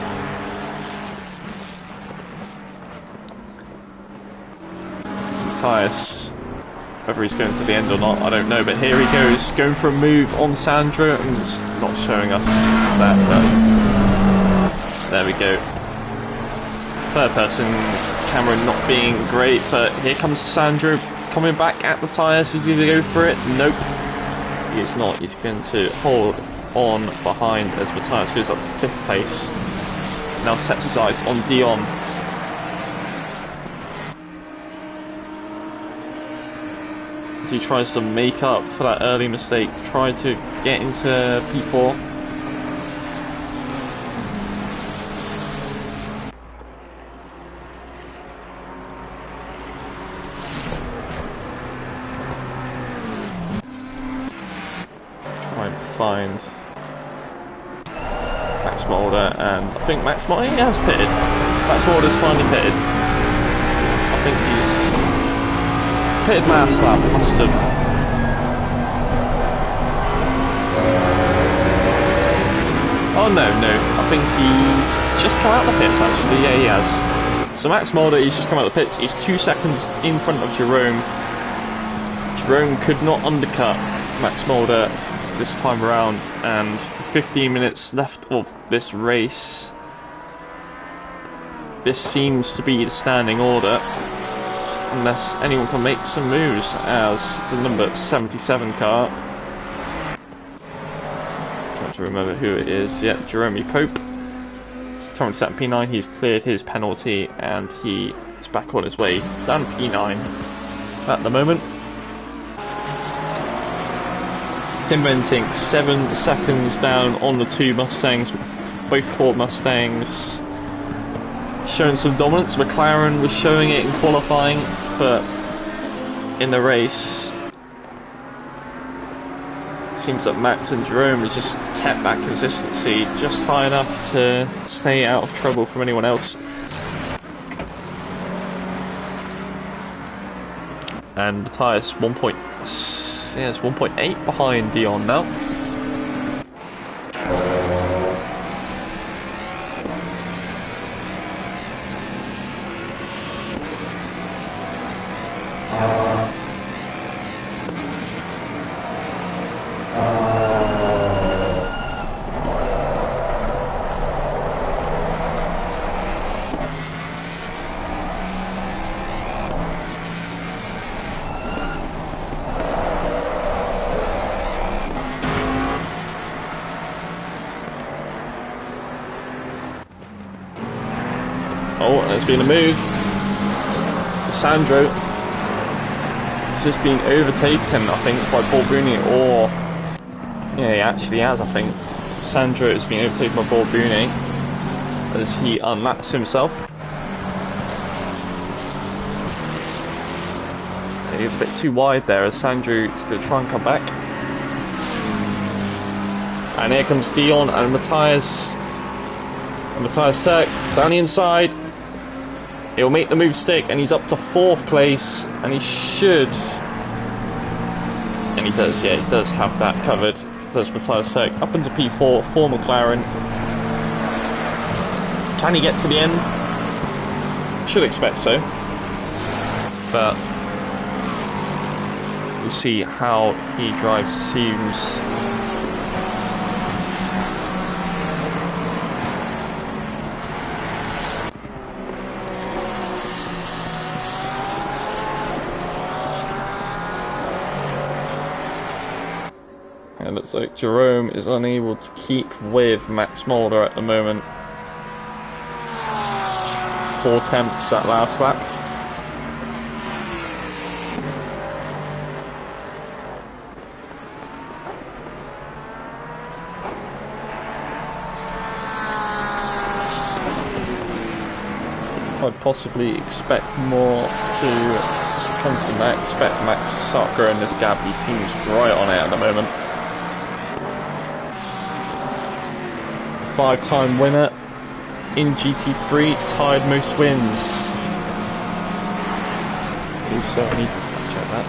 Matthias, whether he's going to the end or not, I don't know, but here he goes, going for a move on Sandro, and it's not showing us that, but there we go. Third person camera not being great, but here comes Sandro coming back at the tyres. Is he going to go for it? Nope, he is not. He's going to hold on behind as Matthias goes up to 5th place. Now sets his eyes on Dion. He tries to make up for that early mistake, try to get into P4. Try and find Max Mulder, and I think Max Mulder has pitted. Max Mulder's finally pitted. I think he's pitted last lap, must have. Oh no, I think he's just come out the pits actually, yeah he has. So Max Mulder, he's just come out the pits, he's 2 seconds in front of Jerome. Jerome could not undercut Max Mulder this time around, and 15 minutes left of this race. This seems to be the standing order, unless anyone can make some moves as the number 77 car. Trying to remember who it is. Yeah, Jeremy Pope. He's currently sat in P9. He's cleared his penalty and he is back on his way down P9 at the moment. Tim Bentinck 7 seconds down on the two Mustangs, both Ford Mustangs. Showing some dominance. McLaren was showing it in qualifying, but in the race it seems that Max and Jerome has just kept that consistency just high enough to stay out of trouble from anyone else. And Matthias 1.8 behind Dion now. Oh, there's been a move. Sandro has just been overtaken, I think, by Paul Bruni, or yeah, he actually has, I think. Sandro has been overtaken by Paul Bruni as he unlaps himself. He's a bit too wide there as Sandro's going to try and come back. And here comes Dion and Matthias. And Matthias Turk down the inside. He'll make the move stick, and he's up to 4th place, and he should, and he does, yeah, he does have that covered. Does Matthias Turk up into P4 for McLaren. Can he get to the end? Should expect so, but we'll see how he drives. Seems it looks like Jerome is unable to keep with Max Mulder at the moment. 4 attempts that last lap. I'd possibly expect more to come from that. Expect Max to start growing this gap. He seems right on it at the moment. 5-time winner in GT3, tied most wins. We'll certainly check that.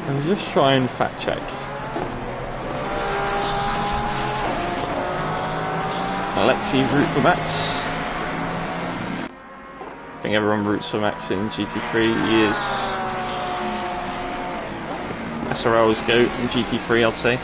I'll just try and fact check. Alexi root for Max. I think everyone roots for Max in GT3. He is SRL's GOAT in GT3, I'd say.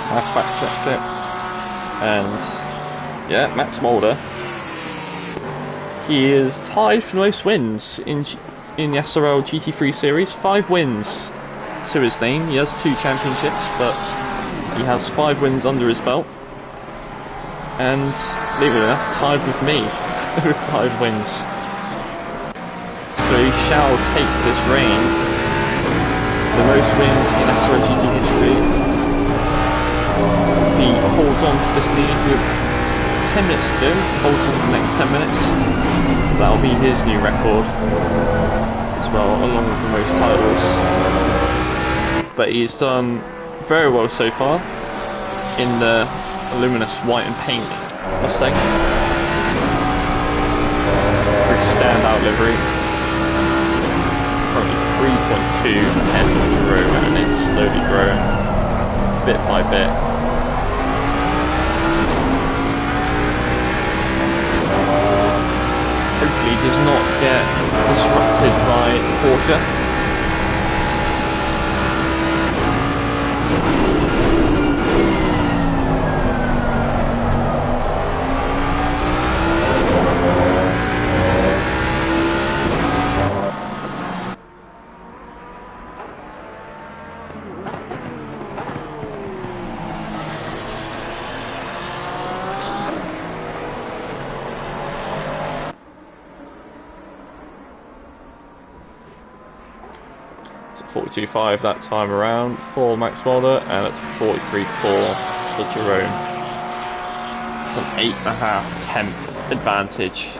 I fact checked it, and yeah, Max Mulder he is tied for most wins in the SRL GT3 series. 5 wins to his name. He has 2 championships, but he has 5 wins under his belt. And, believe it or not, tied with me with 5 wins. So he shall take this reign. The most wins in SRL GT history. He holds on to this lead with 10 minutes to go, holds on for the next 10 minutes. That'll be his new record as well, along with the most titles. But he's done very well so far in the luminous white and pink Mustang. Very standout livery. Currently 3.2 ahead of Jerome, and it's slowly growing bit by bit. Hopefully does not get disrupted by Porsche. It's at 42.5 that time around for Max Mulder, and at 43.4 for Jerome. It's an 8.5 advantage.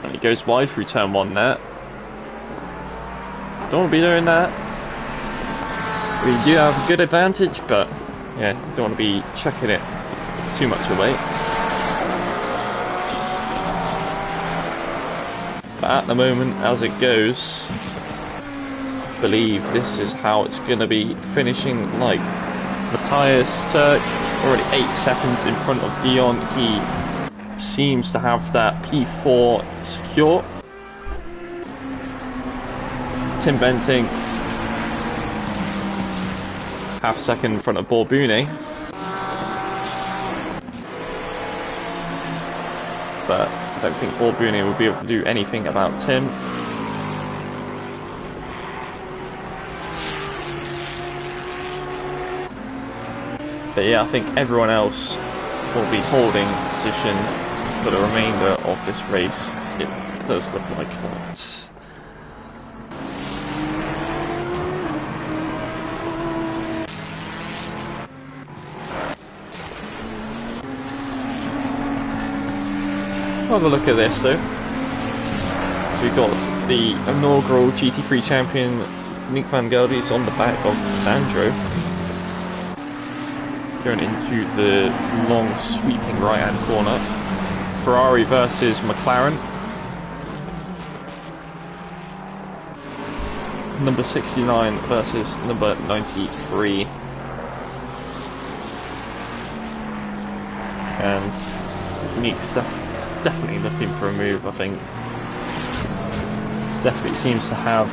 And he goes wide through turn 1 there. Don't want to be doing that. We do have a good advantage, but yeah, don't want to be chucking it too much away. But at the moment, as it goes, I believe this is how it's going to be finishing like. Matthias Turk already 8 seconds in front of Dion. He seems to have that P4 secure. Tim Benting half a second in front of Borbune. But I don't think Borbune will be able to do anything about Tim. But yeah, I think everyone else will be holding position for the remainder of this race. It does look like that. Have a look at this though. So we've got the inaugural GT3 champion Nick van Gelder's on the back of Sandro, going into the long sweeping right hand corner. Ferrari versus McLaren. Number 69 versus number 93. And Nick's definitely looking for a move, I think. Definitely seems to have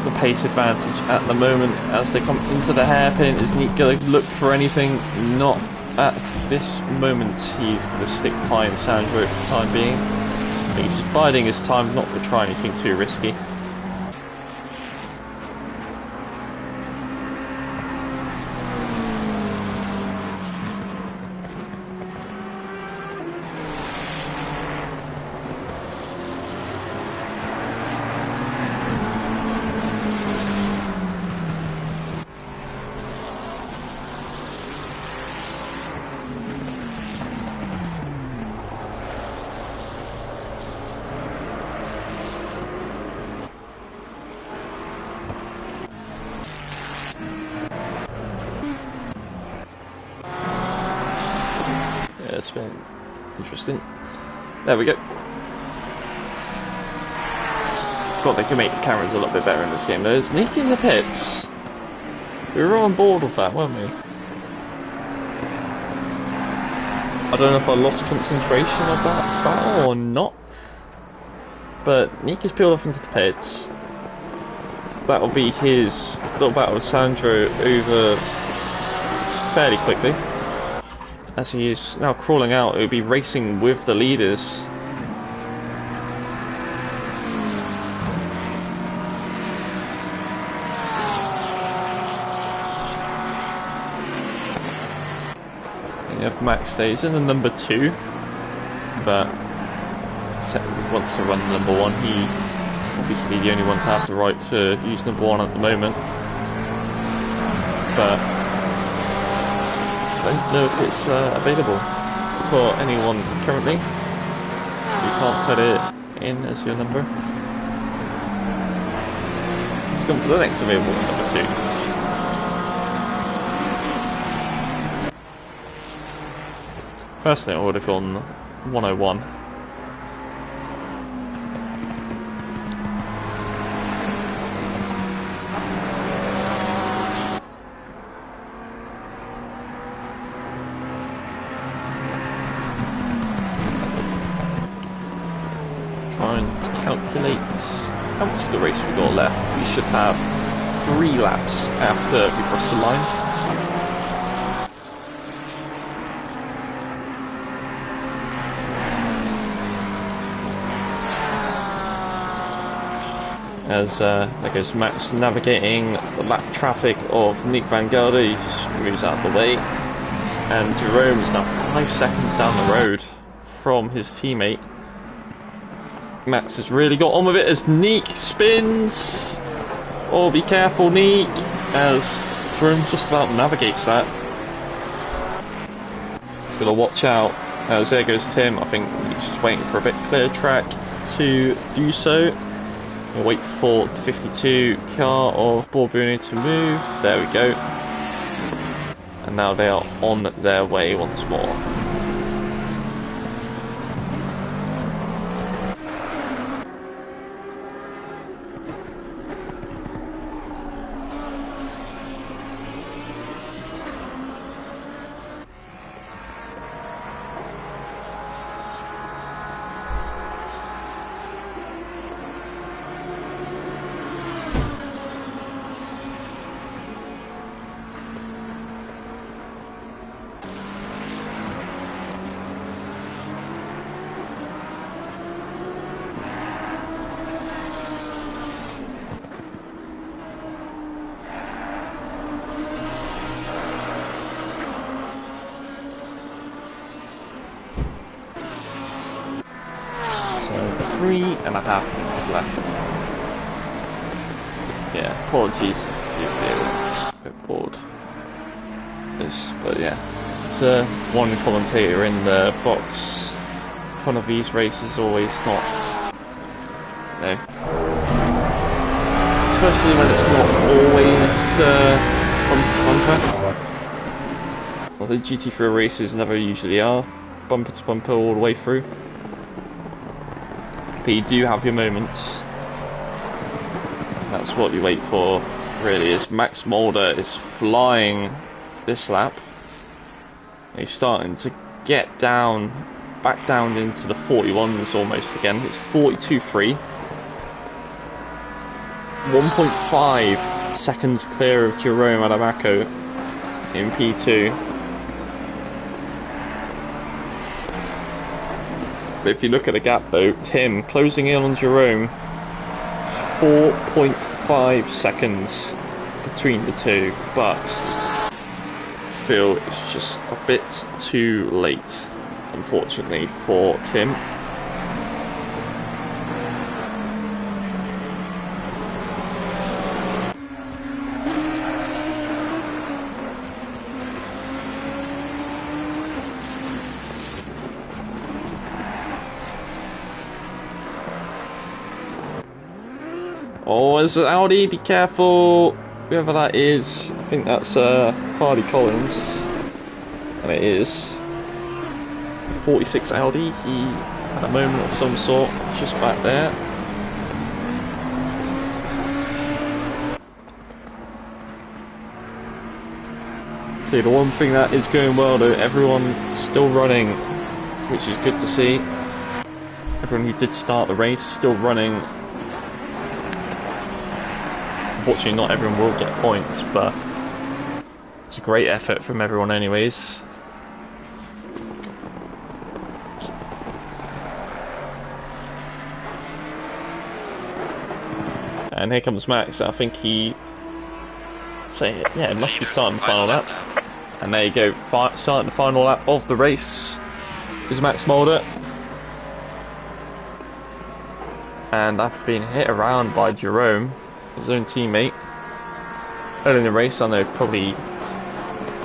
the pace advantage at the moment as they come into the hairpin. Is Nick going to look for anything? Not at this moment. He's going to stick behind Sandro for the time being. He's biding his time not to try anything too risky. It's been interesting. There we go. God, they can make the cameras a little bit better in this game. There's Nick in the pits. We were on board with that, weren't we? I don't know if I lost concentration of that battle or not. But Nick is peeled off into the pits. That'll be his little battle with Sandro over fairly quickly. As he is now crawling out, he'll be racing with the leaders If Max stays in the number 2, but wants to run the number 1, he obviously the only one to have the right to use number 1 at the moment. But I don't know if it's available for anyone currently. You can't put it in as your number. Let's come for the next available number 2. Personally, I would have gone 101. Try and calculate how much of the race we got left. We should have 3 laps after we cross the line. As there goes Max navigating the lap traffic of Nick Van Gelder. He just moves out of the way, and Jerome is now 5 seconds down the road from his teammate. Max has really got on with it as Nick spins. Oh, be careful, Nick, as Jerome just about navigates that. He's got to watch out, as there goes Tim. I think he's just waiting for a bit clear track to do so. We'll wait for the 52 car of Borbuni to move. There we go. And now they are on their way once more. So 3.5 minutes left. Yeah, apologies if you feel a bit bored. But yeah, it's one commentator in the box. Fun of these races always not, you know, especially when it's not always bumper to bumper. Well, the GT3 races never usually are bumper to bumper all the way through. But you do have your moments. That's what you wait for, really, is Max Mulder is flying this lap. He's starting to get down, back down into the 41s almost again. It's 42.3. 1.5 seconds clear of Jerome Adamaco in P2. But if you look at the gap though, Tim closing in on Jerome, it's 4.5 seconds between the two, but I feel it's just a bit too late, unfortunately, for Tim. Oh, there's an Audi, be careful, whoever that is. I think that's Hardy Collins, and it is. 46 Audi, he had a moment of some sort, just back there. See, the one thing that is going well though, everyone still running, which is good to see. Everyone who did start the race still running. Unfortunately, not everyone will get points, but it's a great effort from everyone anyways. And here comes Max. I think he... it must be starting the final lap. And there you go, starting the final lap of the race is Max Mulder. And after being hit around by Jerome, his own teammate, early in the race, I know probably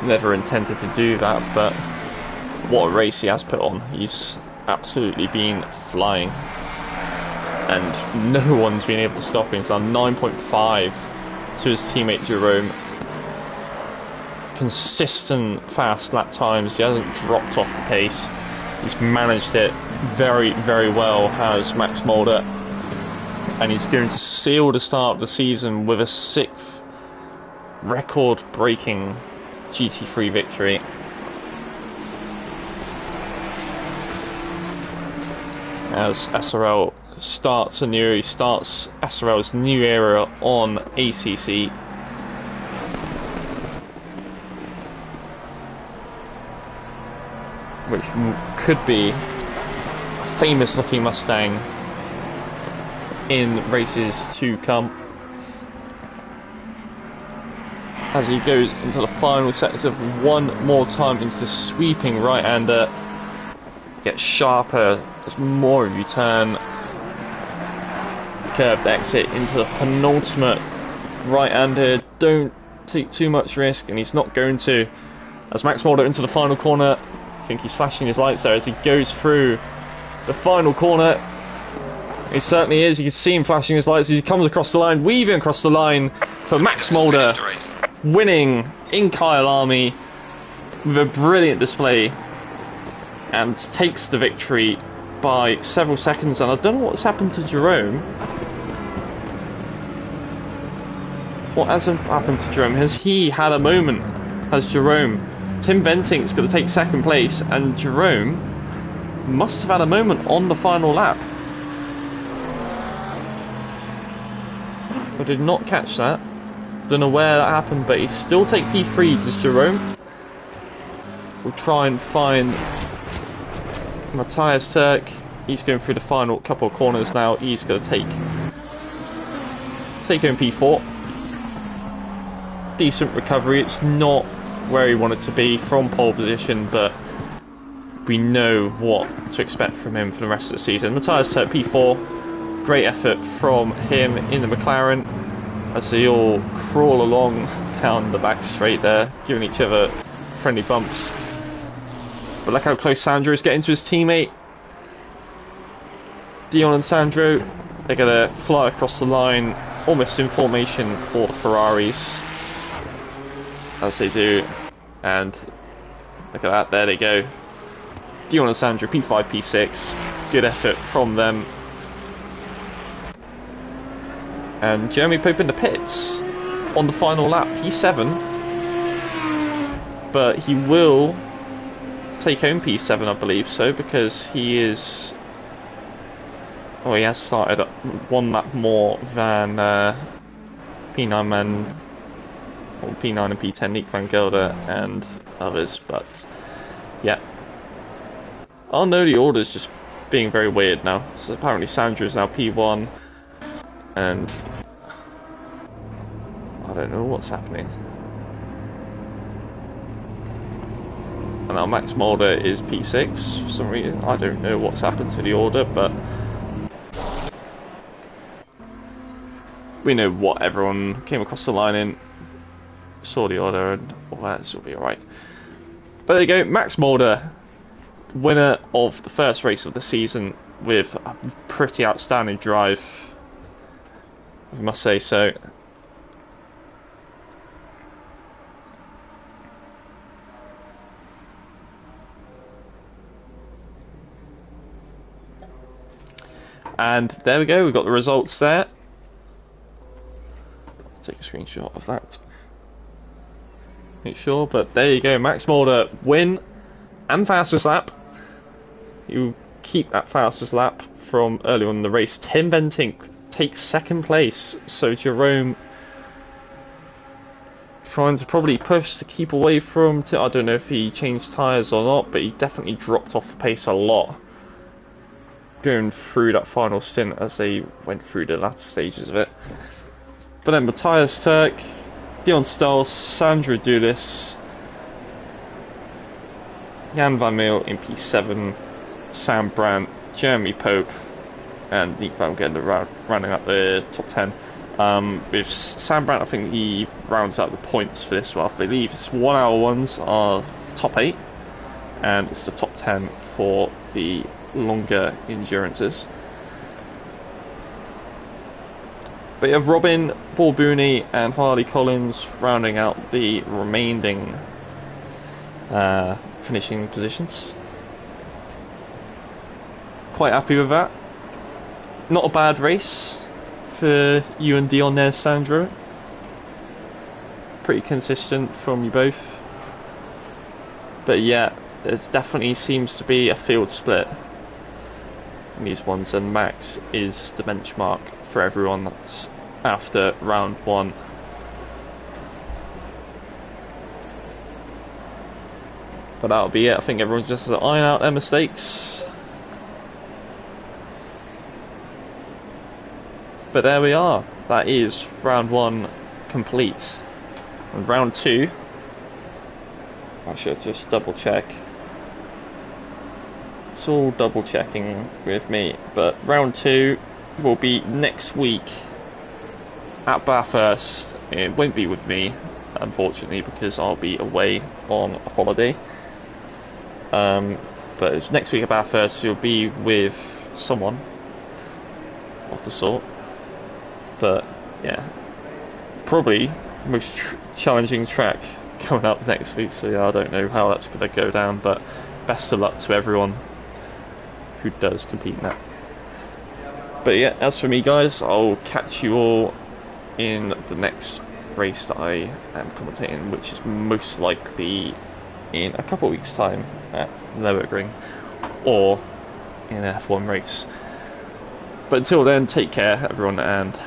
never intended to do that, but what a race he has put on. He's absolutely been flying. And no one's been able to stop him. He's on 9.5 to his teammate Jerome. Consistent fast lap times. He hasn't dropped off the pace. He's managed it very, very well, has Max Mulder. And he's going to seal the start of the season with a 6th record-breaking GT3 victory. As SRL starts SRL's new era on ACC. Which could be a famous looking Mustang in races to come. As he goes into the final sector one more time into the sweeping right-hander. Gets sharper as more of you turn. Curved exit into the penultimate right-hander. Don't take too much risk, and he's not going to. As Max Mulder into the final corner. I think he's flashing his lights there as he goes through the final corner. He certainly is. You can see him flashing his lights as he comes across the line, weaving across the line for Max Mulder, winning in Kyalami with a brilliant display, and takes the victory by several seconds. And I don't know what's happened to Jerome. What hasn't happened to Jerome? Has he had a moment? Has Jerome? Tim Bentinck's going to take second place, and Jerome must have had a moment on the final lap. I did not catch that. Don't know where that happened, but he still take P3. Does Jerome? We'll try and find Matthias Turk. He's going through the final couple of corners now. He's going to take home P4. Decent recovery. It's not where he wanted to be from pole position, but we know what to expect from him for the rest of the season. Matthias Turk P4. Great effort from him in the McLaren as they all crawl along down the back straight there, giving each other friendly bumps. But look how close Sandro is getting to his teammate. Dion and Sandro, they're going to fly across the line, almost in formation for the Ferraris, as they do. And look at that, there they go. Dion and Sandro, P5, P6. Good effort from them. And Jeremy Pope in the pits on the final lap, P7. But he will take home P7, I believe so, because he is... Oh, he has started one lap more than P9 man, or P9 and P10, Nick van Gelder and others, but yeah. Oh no, the order's just being very weird now. So apparently Sandra is now P1, and I don't know what's happening. And now Max Mulder is P6 for some reason. I don't know what's happened to the order, but we know what everyone came across the line in, saw the order, and all that, so it'll be alright. But there you go, Max Mulder, winner of the first race of the season with a pretty outstanding drive, I must say so. And there we go, we've got the results there. Take a screenshot of that. Make sure, but there you go, Max Mulder win and fastest lap. You keep that fastest lap from earlier on in the race. Tim Bentinck takes second place, so Jerome trying to probably push to keep away from I don't know if he changed tyres or not, but he definitely dropped off the pace a lot going through that final stint as they went through the latter stages of it. But then Matthias Turk, Dion Stolz, Sandra Dulis, Jan van Meel in P7, Sam Brandt, Jeremy Pope, and Nick van Gender rounding up the top 10. With Sam Brandt, I think he rounds out the points for this one. I believe it's 1 hour ones are top 8, and it's the top 10 for the longer endurances. But you have Robin, Paul Booney, and Harley Collins rounding out the remaining finishing positions. Quite happy with that. Not a bad race for you and Dion there, Sandro. Pretty consistent from you both. But yeah, there definitely seems to be a field split in these ones, and Max is the benchmark for everyone after round 1. But that'll be it. I think everyone's just iron out their mistakes. But there we are. That is round 1 complete. And round 2, I should just double check. It's all double checking with me. But round 2 will be next week at Bathurst. It won't be with me, unfortunately, because I'll be away on holiday. But it's next week at Bathurst. You'll be with someone of the sort. But yeah, probably the most challenging track coming up next week. So yeah, I don't know how that's going to go down. But best of luck to everyone who does compete in that. But yeah, as for me, guys, I'll catch you all in the next race that I am commentating, which is most likely in a couple of weeks' time at Nürburgring or in an F1 race. But until then, take care, everyone, and